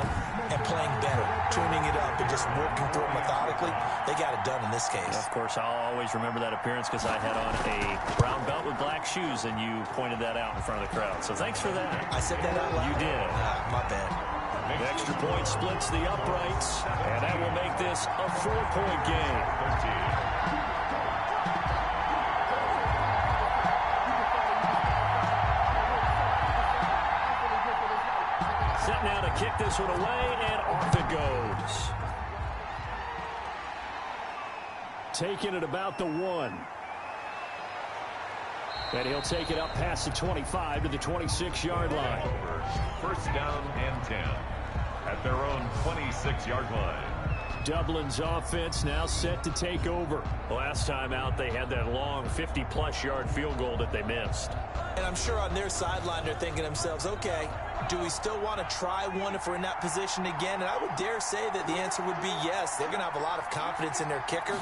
and playing better, tuning it up and just working through it methodically. They got it done in this case. Of course, I'll always remember that appearance because I had on a brown belt with black shoes, and you pointed that out in front of the crowd. So thanks for that. I said that out loud. You did. My bad. The extra point splits the uprights, and that will make this a 4-point game. 13. Set now to kick this one away, and off it goes. Taking it about the 1. And he'll take it up past the 25 to the 26-yard line. First down and 10 at their own 26-yard line. Dublin's offense now set to take over. Last time out, they had that long 50-plus yard field goal that they missed. And I'm sure on their sideline they're thinking to themselves, okay, do we still want to try one if we're in that position again? And I would dare say that the answer would be yes. They're going to have a lot of confidence in their kicker.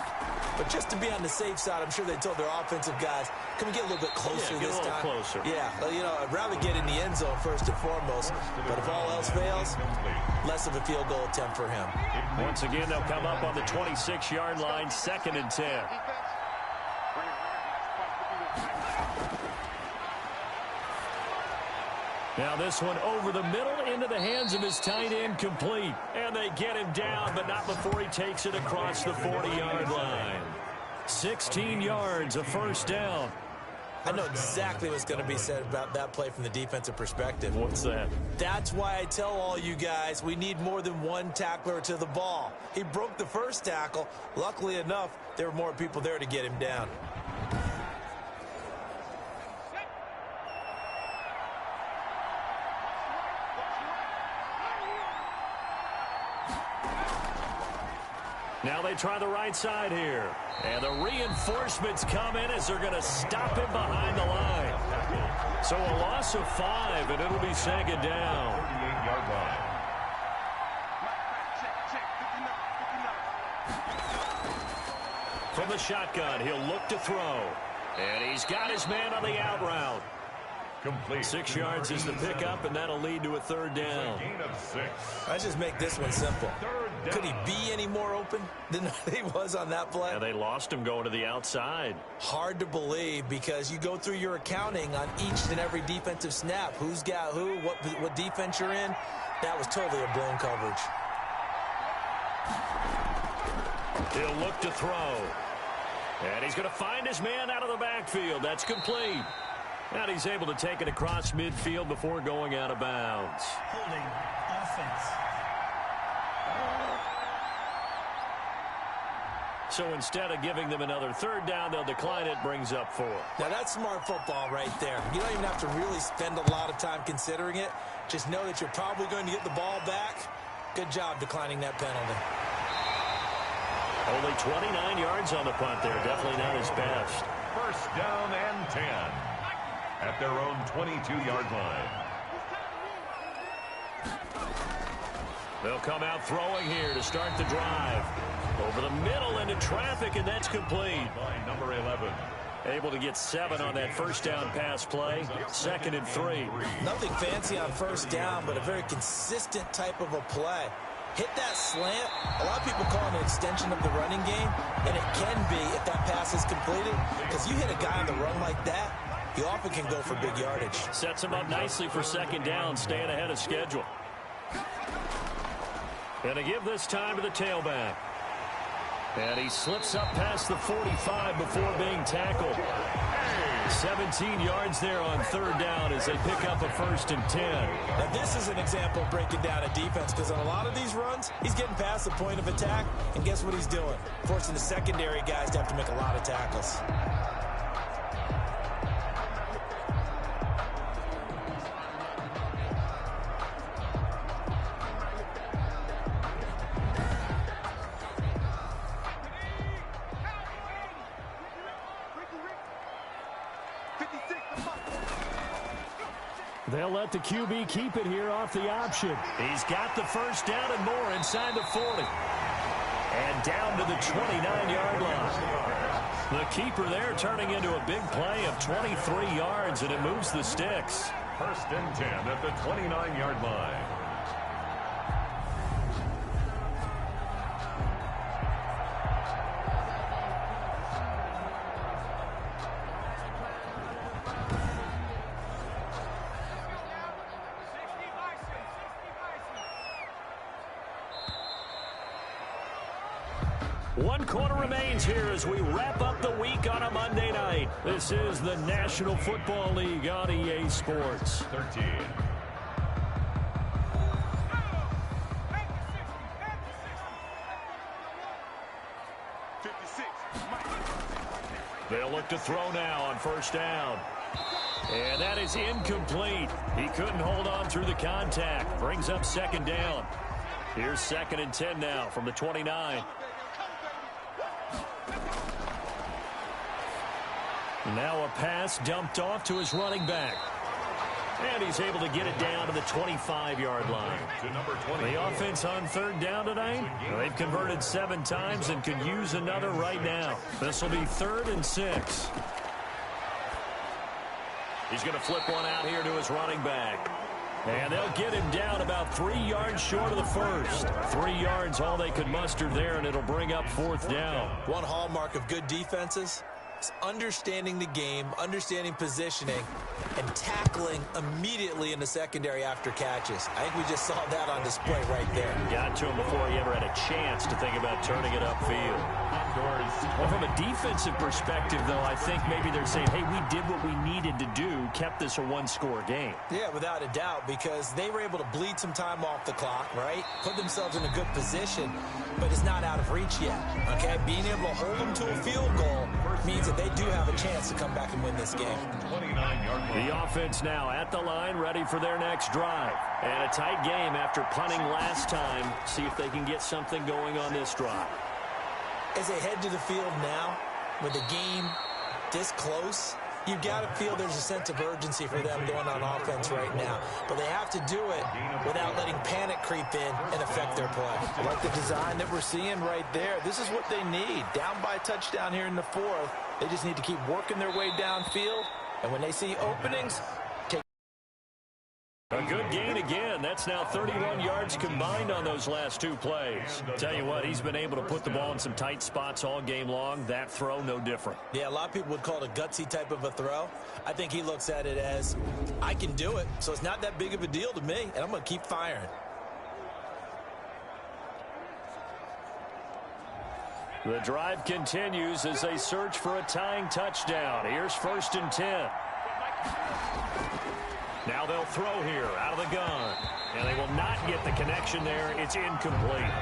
But just to be on the safe side, I'm sure they told their offensive guys, can we get a little bit closer this time? Get a little closer. Yeah, well, you know, I'd rather get in the end zone first and foremost. But if all else fails, less of a field goal attempt for him. Once again, they'll come up on the 26-yard line, 2nd and 10. Now this one over the middle into the hands of his tight end, complete. And they get him down, but not before he takes it across the 40-yard line. 16 yards, a first down. I know exactly what's going to be said about that play from the defensive perspective. What's that? That's why I tell all you guys we need more than one tackler to the ball. He broke the first tackle. Luckily enough, there were more people there to get him down. Now they try the right side here. And the reinforcements come in as they're going to stop him behind the line. So a loss of 5, and it'll be second down. 48-yard line. From the shotgun, he'll look to throw. And he's got his man on the out route. Complete. 6 yards is the pickup, and that'll lead to a third down. Gain of 6. Let's just make this one simple. Could he be any more open than he was on that play? Yeah, they lost him going to the outside. Hard to believe because you go through your accounting on each and every defensive snap. Who's got who, what defense you're in. That was totally a blown coverage. He'll look to throw. And he's going to find his man out of the backfield. That's complete. And he's able to take it across midfield before going out of bounds. Holding offense. So instead of giving them another third down, they'll decline it, brings up 4. Now that's smart football right there. You don't even have to really spend a lot of time considering it. Just know that you're probably going to get the ball back. Good job declining that penalty. Only 29 yards on the punt there. Definitely not his best. First down and 10. at their own 22-yard line. They'll come out throwing here to start the drive. Over the middle into traffic, and that's complete. By number 11. Able to get 7 on that first down pass play. 2nd and 3. Nothing fancy on first down, but a very consistent type of a play. Hit that slant. A lot of people call it an extension of the running game, and it can be if that pass is completed, because you hit a guy on the run like that, he often can go for big yardage. Sets him up nicely for 2nd down, staying ahead of schedule. Going to give this time to the tailback. And he slips up past the 45 before being tackled. 17 yards there on 3rd down as they pick up a 1st and 10. Now this is an example of breaking down a defense, because on a lot of these runs, he's getting past the point of attack, and guess what he's doing? Forcing the secondary guys to have to make a lot of tackles. They'll let the QB keep it here off the option. He's got the 1st down and more inside the 40. And down to the 29-yard line. The keeper there turning into a big play of 23 yards, and it moves the sticks. 1st and 10 at the 29-yard line. One quarter remains here as we wrap up the week on a Monday night. This is the National Football League on EA Sports. 13. They'll look to throw now on 1st down. And that is incomplete. He couldn't hold on through the contact. Brings up 2nd down. Here's 2nd and 10 now from the 29. Now a pass dumped off to his running back. And he's able to get it down to the 25-yard line. The offense on 3rd down tonight, they've converted 7 times and could use another right now. This will be 3rd and 6. He's going to flip one out here to his running back. And they'll get him down about 3 yards short of the 1st. 3 yards all they could muster there, and it'll bring up 4th down. One hallmark of good defenses is understanding the game, understanding positioning, and tackling immediately in the secondary after catches. I think we just saw that on display right there. Got to him before he ever had a chance to think about turning it upfield. Well, from a defensive perspective, though, I think maybe they're saying, hey, we did what we needed to do, kept this a 1-score game. Yeah, without a doubt, because they were able to bleed some time off the clock, right? Put themselves in a good position, but it's not out of reach yet, okay? Being able to hold them to a field goal means that they do have a chance to come back and win this game. The offense now at the line, ready for their next drive. And a tight game after punting last time. See if they can get something going on this drive. As they head to the field now, with the game this close, you've got to feel there's a sense of urgency for them going on offense right now. But they have to do it without letting panic creep in and affect their play. I like the design that we're seeing right there. This is what they need. Down by a touchdown here in the 4th. They just need to keep working their way downfield. And when they see openings, take a good gain again. That's now 31 yards combined on those last 2 plays. Tell you what, he's been able to put the ball in some tight spots all game long. That throw, no different. Yeah, a lot of people would call it a gutsy type of a throw. I think he looks at it as, I can do it, so it's not that big of a deal to me, and I'm going to keep firing. The drive continues as they search for a tying touchdown. Here's 1st and 10. Now they'll throw here out of the gun. And they will not get the connection there. It's incomplete.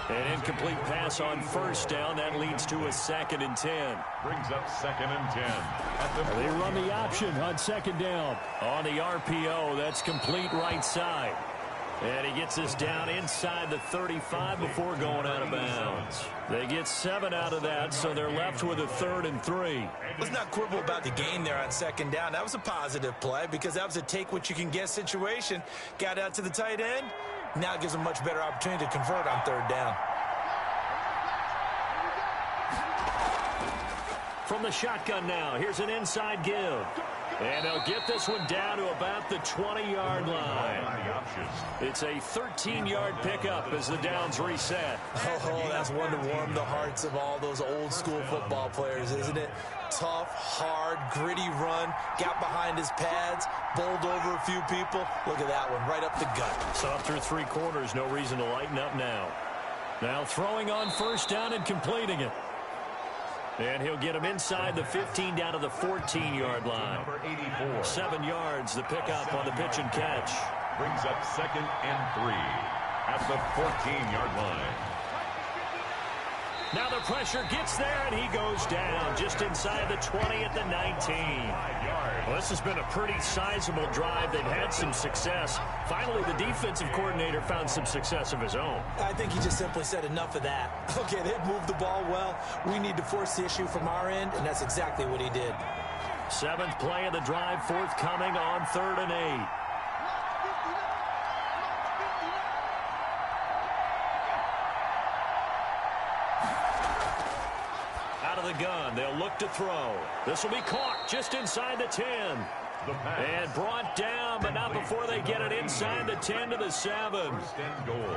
An incomplete pass on 1st down. That leads to a 2nd and 10. Brings up 2nd and 10. They run the option on 2nd down. On the RPO, that's complete right side. And he gets this down inside the 35 before going out of bounds. They get 7 out of that, so they're left with a 3rd and 3. Let's not quibble about the gain there on 2nd down. That was a positive play because that was a take-what-you-can-get situation. Got out to the tight end. Now it gives them a much better opportunity to convert on 3rd down. From the shotgun now, here's an inside give. And they'll get this one down to about the 20-yard line. It's a 13-yard pickup as the downs reset. Oh, that's one to warm the hearts of all those old-school football players, isn't it? Tough, hard, gritty run, got behind his pads, bowled over a few people. Look at that one, right up the gut. So up through 3 quarters, no reason to lighten up now. Now throwing on 1st down and completing it. And he'll get him inside the 15 down to the 14-yard line. 7 yards, the pickup on the pitch and catch. Brings up 2nd and 3 at the 14-yard line. Now the pressure gets there, and he goes down just inside the 20 at the 19. Well, this has been a pretty sizable drive. They've had some success. Finally, the defensive coordinator found some success of his own. I think he just simply said enough of that. Okay, they've moved the ball well. We need to force the issue from our end, and that's exactly what he did. 7th play of the drive forthcoming on 3rd and 8. The gun. They'll look to throw. This will be caught just inside the 10. And brought down, but not before they get it inside the 10 to the 7.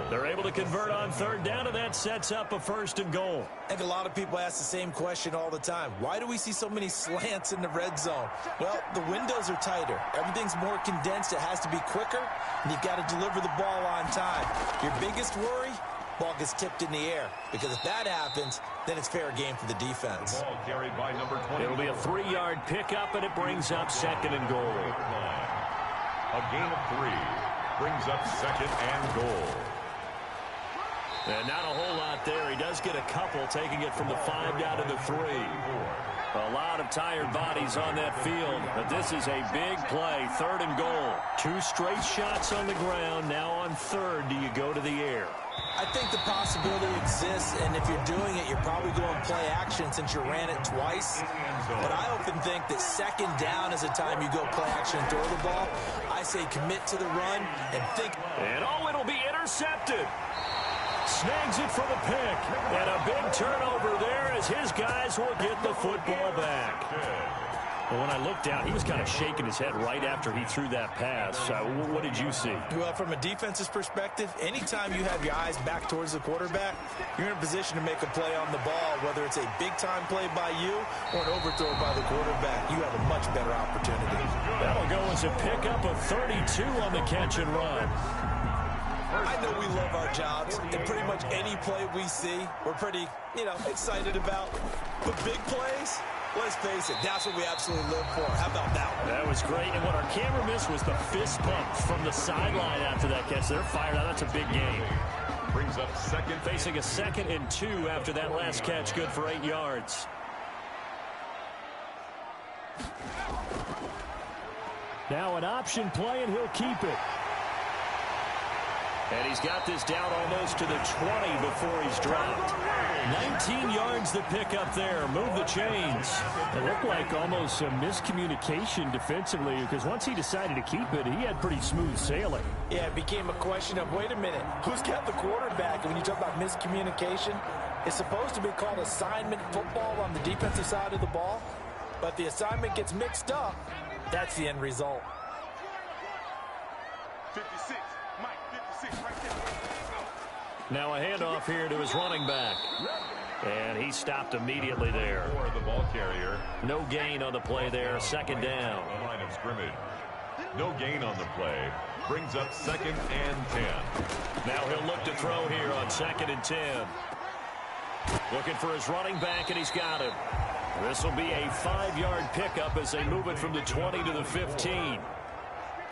They're able to convert on 3rd down, and that sets up a 1st and goal. I think a lot of people ask the same question all the time. Why do we see so many slants in the red zone? Well, the windows are tighter. Everything's more condensed. It has to be quicker, and you've got to deliver the ball on time. Your biggest worry? Ball gets tipped in the air, because if that happens, then it's fair game for the defense. Ball carried by number 20. It'll be a 3-yard pickup, and it brings up 2nd and goal. A gain of 3 brings up 2nd and goal. And not a whole lot there. He does get a couple, taking it from the 5 down to the 3. A lot of tired bodies on that field, but this is a big play. 3rd and goal. 2 straight shots on the ground. Now on 3rd, do you go to the air? I think the possibility exists, and if you're doing it, you're probably going play action since you ran it twice. But I often think that 2nd down is a time you go play action and throw the ball. I say commit to the run and think. And it'll be intercepted. Snags it for the pick. And a big turnover there as his guys will get the football back. Well, when I looked down, he was kind of shaking his head right after he threw that pass. What did you see? Well, from a defense's perspective, anytime you have your eyes back towards the quarterback, you're in a position to make a play on the ball, whether it's a big-time play by you or an overthrow by the quarterback. You have a much better opportunity. That'll go as a pickup of 32 on the catch and run. I know we love our jobs, and pretty much any play we see, we're pretty, excited about. But big plays, let's face it, that's what we absolutely live for. How about that one? That was great, and what our camera missed was the fist pump from the sideline after that catch. They're fired out. That's a big game. Brings up 2nd. Facing a 2nd and 2 after that last catch, good for 8 yards. Now an option play, and he'll keep it. And he's got this down almost to the 20 before he's dropped. 19 yards the pickup there. Move the chains. It looked like almost a miscommunication defensively, because once he decided to keep it, he had pretty smooth sailing. Yeah, it became a question of, wait a minute, who's got the quarterback? And when you talk about miscommunication, it's supposed to be called assignment football on the defensive side of the ball. But the assignment gets mixed up. That's the end result. 56. Now a handoff here to his running back. And he stopped immediately there. For the ball carrier. No gain on the play there. 2nd down. The line of scrimmage. No gain on the play. Brings up 2nd and 10. Now he'll look to throw here on 2nd and 10. Looking for his running back, and he's got him. This will be a 5-yard pickup as they move it from the 20 to the 15.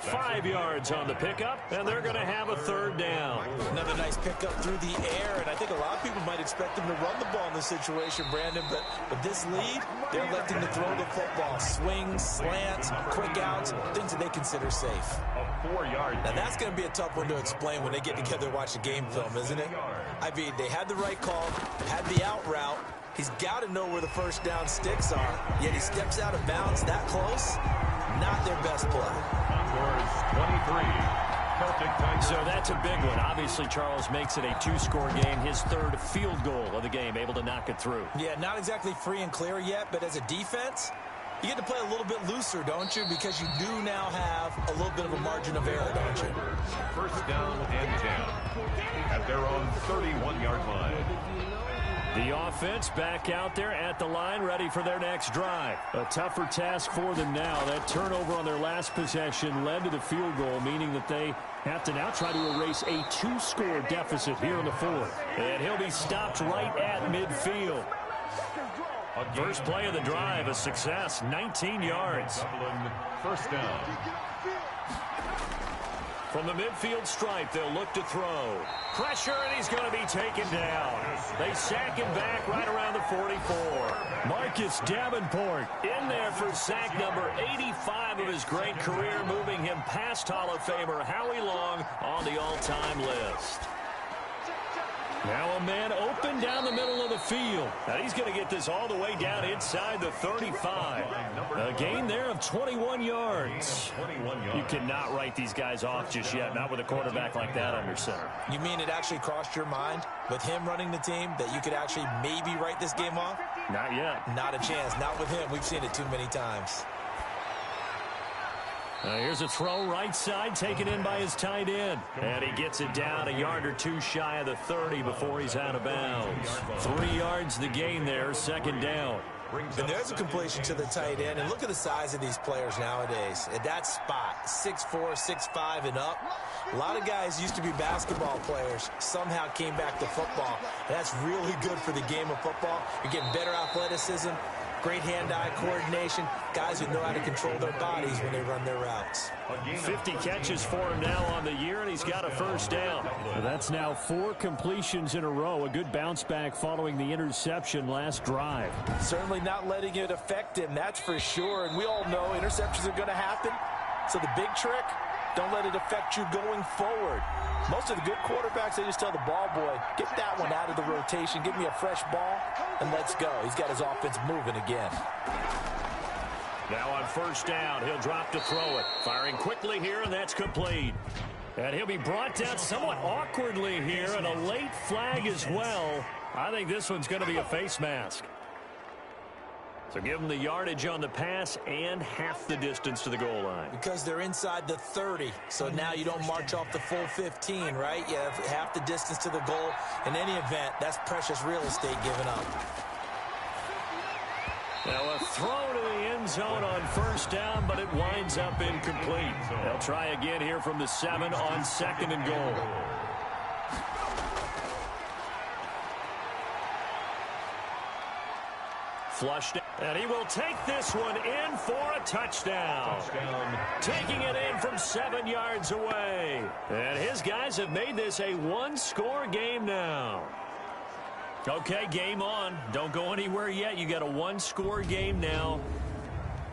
5 yards on the pickup, and they're going to have a 3rd down. Another nice pickup through the air, and I think a lot of people might expect them to run the ball in this situation, Brandon, but with this lead, they're electing to throw the football. Swings, slants, quick outs, things that they consider safe. 4 yards. Now, that's going to be a tough one to explain when they get together and watch the game film, isn't it? I mean, they had the right call, had the out route. He's got to know where the first down sticks are, yet he steps out of bounds that close. Not their best play. Condors 23. So that's a big one. Obviously, Charles makes it a 2-score game. His third field goal of the game, able to knock it through. Yeah, not exactly free and clear yet, but as a defense, you get to play a little bit looser, don't you? Because you do now have a little bit of a margin of error, don't you? First down and 10 at their own 31-yard line. The offense back out there at the line, ready for their next drive. A tougher task for them now. That turnover on their last possession led to the field goal, meaning that they have to now try to erase a 2-score deficit here in the fourth. And he'll be stopped right at midfield. First play of the drive, a success, 19 yards. Dublin, first down. From the midfield stripe, they'll look to throw. Pressure, and he's going to be taken down. They sack him back right around the 44. Marcus Davenport In there for sack number 85 of his great career, moving him past Hall of Famer Howie Long on the all-time list. Now a man open down the middle of the field. Now he's going to get this all the way down inside the 35. A gain there of 21 yards. You cannot write these guys off just yet, not with a quarterback like that under center. You mean it actually crossed your mind with him running the team that you could actually maybe write this game off? Not yet. Not a chance. Not with him. We've seen it too many times. Here's a throw right side, taken in by his tight end. And he gets it down a yard or two shy of the 30 before he's out of bounds. 3 yards the gain there, second down. And there's a completion to the tight end. And look at the size of these players nowadays. At that spot, 6'4", 6'5", and up. A lot of guys used to be basketball players, somehow came back to football. And that's really good for the game of football. You're getting better athleticism, great hand-eye coordination, guys who know how to control their bodies when they run their routes. 50 catches for him now on the year, and he's got a first down. Well, that's now 4 completions in a row. A good bounce back following the interception last drive. Certainly not letting it affect him, that's for sure. And we all know interceptions are going to happen. So the big trick, don't let it affect you going forward. Most of the good quarterbacks, they just tell the ball boy, get that one out of the rotation, give me a fresh ball, and let's go. He's got his offense moving again. Now on first down, he'll drop to throw it. Firing quickly here, and that's complete. And he'll be brought down somewhat awkwardly here, and a late flag as well. I think this one's going to be a face mask. So give them the yardage on the pass and half the distance to the goal line. Because they're inside the 30, so now you don't march off the full 15, right? You have half the distance to the goal. In any event, that's precious real estate given up. Now a throw to the end zone on first down, but it winds up incomplete. They'll try again here from the 7 on second and goal. Flushed, and he will take this one in for a touchdown. Taking it in from 7 yards away. And his guys have made this a 1-score game now. Okay, game on. Don't go anywhere yet. You got a 1-score game now.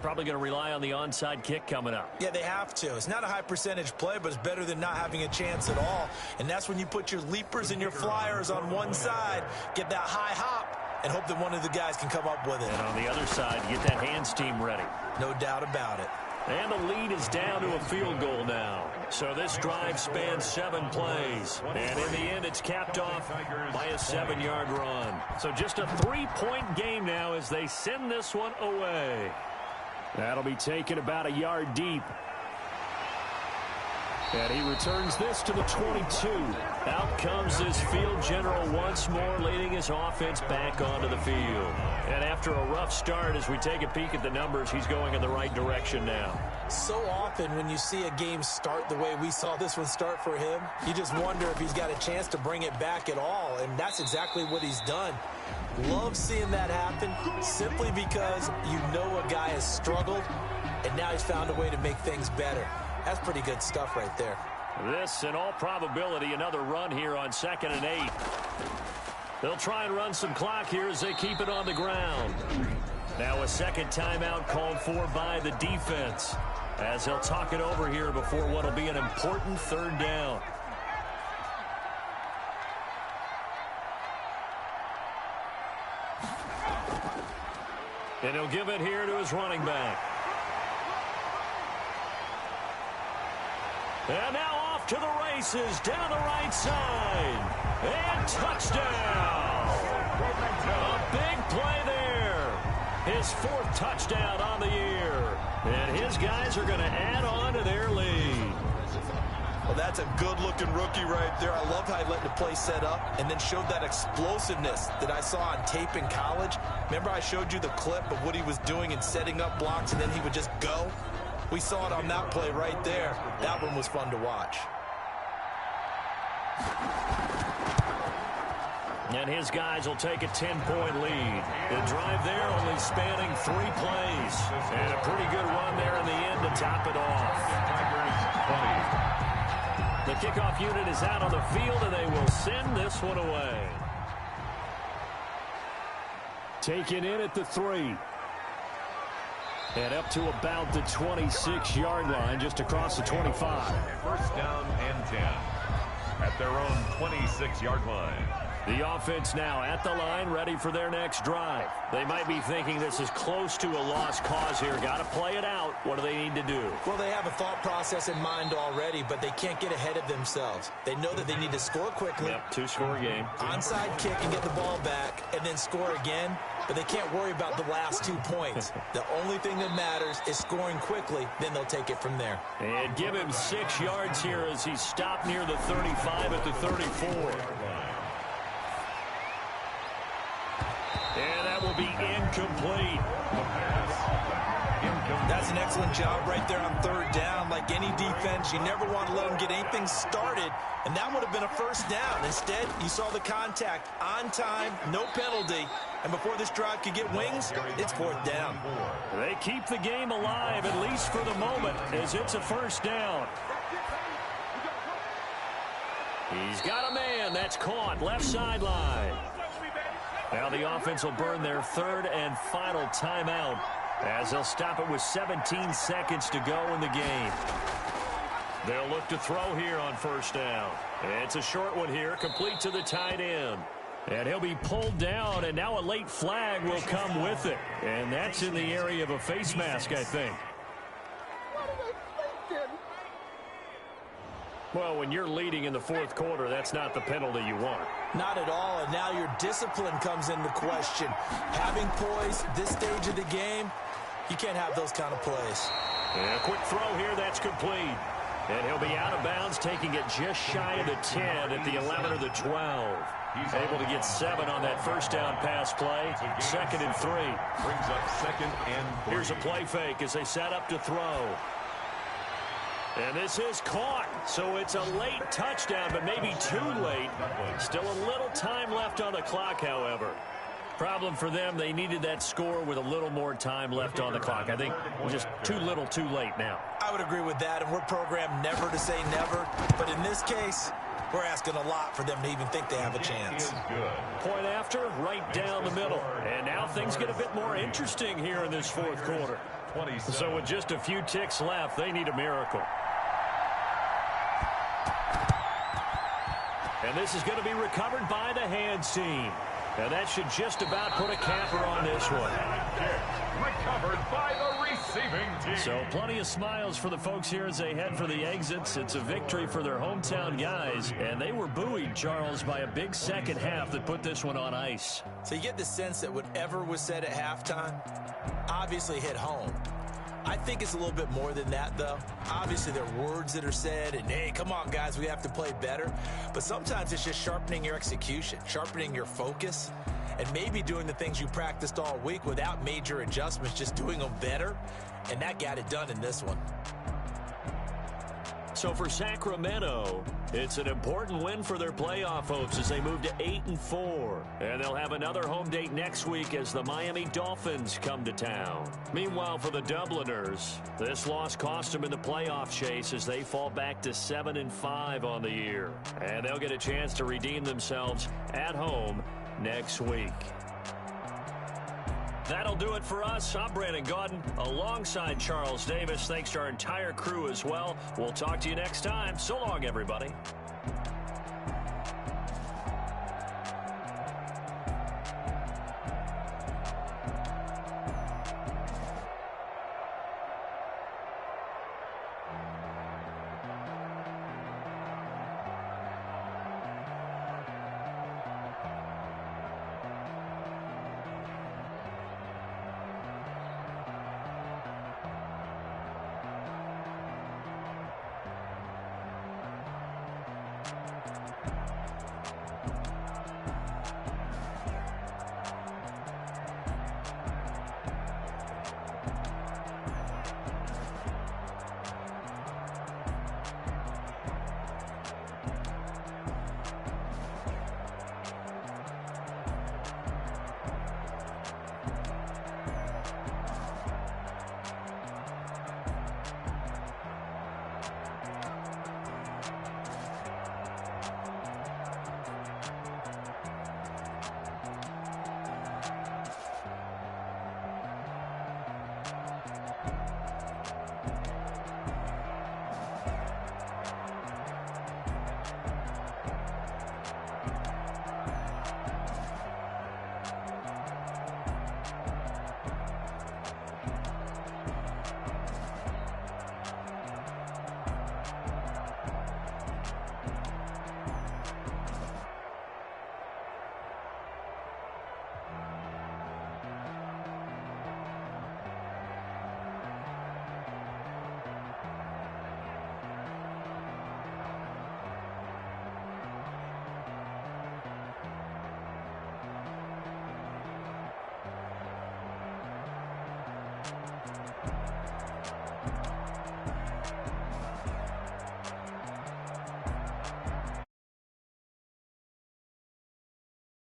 Probably going to rely on the onside kick coming up. Yeah, they have to. It's not a high percentage play, but it's better than not having a chance at all. And that's when you put your leapers and your flyers on one side, get that high hop, and hope that one of the guys can come up with it. And on the other side, get that hands team ready. No doubt about it. And the lead is down to a field goal now. So this drive spans 7 plays. And in the end, it's capped off by a 7-yard run. So just a 3-point game now as they send this one away. That'll be taken about a yard deep. And he returns this to the 22. Out comes this field general once more, leading his offense back onto the field. And after a rough start, as we take a peek at the numbers, he's going in the right direction now. So often when you see a game start the way we saw this one start for him, you just wonder if he's got a chance to bring it back at all. And that's exactly what he's done. Love seeing that happen simply because you know a guy has struggled, and now he's found a way to make things better. That's pretty good stuff right there. This, in all probability, another run here on 2nd and 8. They'll try and run some clock here as they keep it on the ground. Now a second timeout called for by the defense. as they'll talk it over here before what will be an important third down. And he'll give it here to his running back. And now off to the races down the right side. And touchdown. A big play there. His 4th touchdown on the year. And his guys are going to add on to their lead. Well, that's a good-looking rookie right there. I love how he let the play set up and then showed that explosiveness that I saw on tape in college. Remember I showed you the clip of what he was doing and setting up blocks, and then he would just go? We saw it on that play right there. That one was fun to watch. And his guys will take a 10-point lead. The drive there only spanning 3 plays. And a pretty good run there in the end to top it off. The kickoff unit is out on the field, and they will send this one away. Taken in at the 3. And up to about the 26-yard line, just across the 25. First down and 10 at their own 26-yard line. The offense now at the line, ready for their next drive. They might be thinking this is close to a lost cause here. Got to play it out. What do they need to do? Well, they have a thought process in mind already, but they can't get ahead of themselves. They know that they need to score quickly. Yep, 2-score game. Onside kick and get the ball back, and then score again. But they can't worry about the last 2 points. The only thing that matters is scoring quickly. Then they'll take it from there. And give him 6 yards here as he stopped near the 35 at the 34. And that will be incomplete. That's an excellent job right there on 3rd down. Like any defense, you never want to let them get anything started, and that would have been a first down. Instead, you saw the contact on time, no penalty, and before this drive could get wings, it's 4th down. They keep the game alive, at least for the moment, as it's a first down. He's got a man. That's caught. Left sideline. Now the offense will burn their 3rd and final timeout as they'll stop it with 17 seconds to go in the game. They'll look to throw here on first down. It's a short one here, complete to the tight end. And he'll be pulled down, and now a late flag will come with it. And that's in the area of a face mask, I think. Well, when you're leading in the 4th quarter, that's not the penalty you want. Not at all, and now your discipline comes into question. Having poise this stage of the game, you can't have those kind of plays. And a quick throw here, that's complete. And he'll be out of bounds, taking it just shy of the 10 at the 11 or the 12. He's able to get 7 on that first down pass play. 2nd and 3. Brings up 2nd and 3. Here's a play fake as they set up to throw. And this is caught, so it's a late touchdown, but maybe too late. Still a little time left on the clock, however. Problem for them, they needed that score with a little more time left on the clock. I think just too little too late now. I would agree with that, and we're programmed never to say never. But in this case, we're asking a lot for them to even think they have a chance. Point after, right down the middle. And now things get a bit more interesting here in this 4th quarter. So with just a few ticks left, they need a miracle. And this is going to be recovered by the hands team. And that should just about put a capper on this one. Recovered by the receiving team. So plenty of smiles for the folks here as they head for the exits. It's a victory for their hometown guys. And they were buoyed, Charles, by a big second half that put this one on ice. So you get the sense that whatever was said at halftime obviously hit home. I think it's a little bit more than that, though. Obviously, there are words that are said, and, hey, come on, guys, we have to play better. But sometimes it's just sharpening your execution, sharpening your focus, and maybe doing the things you practiced all week without major adjustments, just doing them better. And that got it done in this one. So for Sacramento, it's an important win for their playoff hopes as they move to 8-4. And they'll have another home date next week as the Miami Dolphins come to town. Meanwhile, for the Dubliners, this loss cost them in the playoff chase as they fall back to 7-5 on the year. And they'll get a chance to redeem themselves at home next week. That'll do it for us. I'm Brandon Gaudin alongside Charles Davis. Thanks to our entire crew as well. We'll talk to you next time. So long, everybody.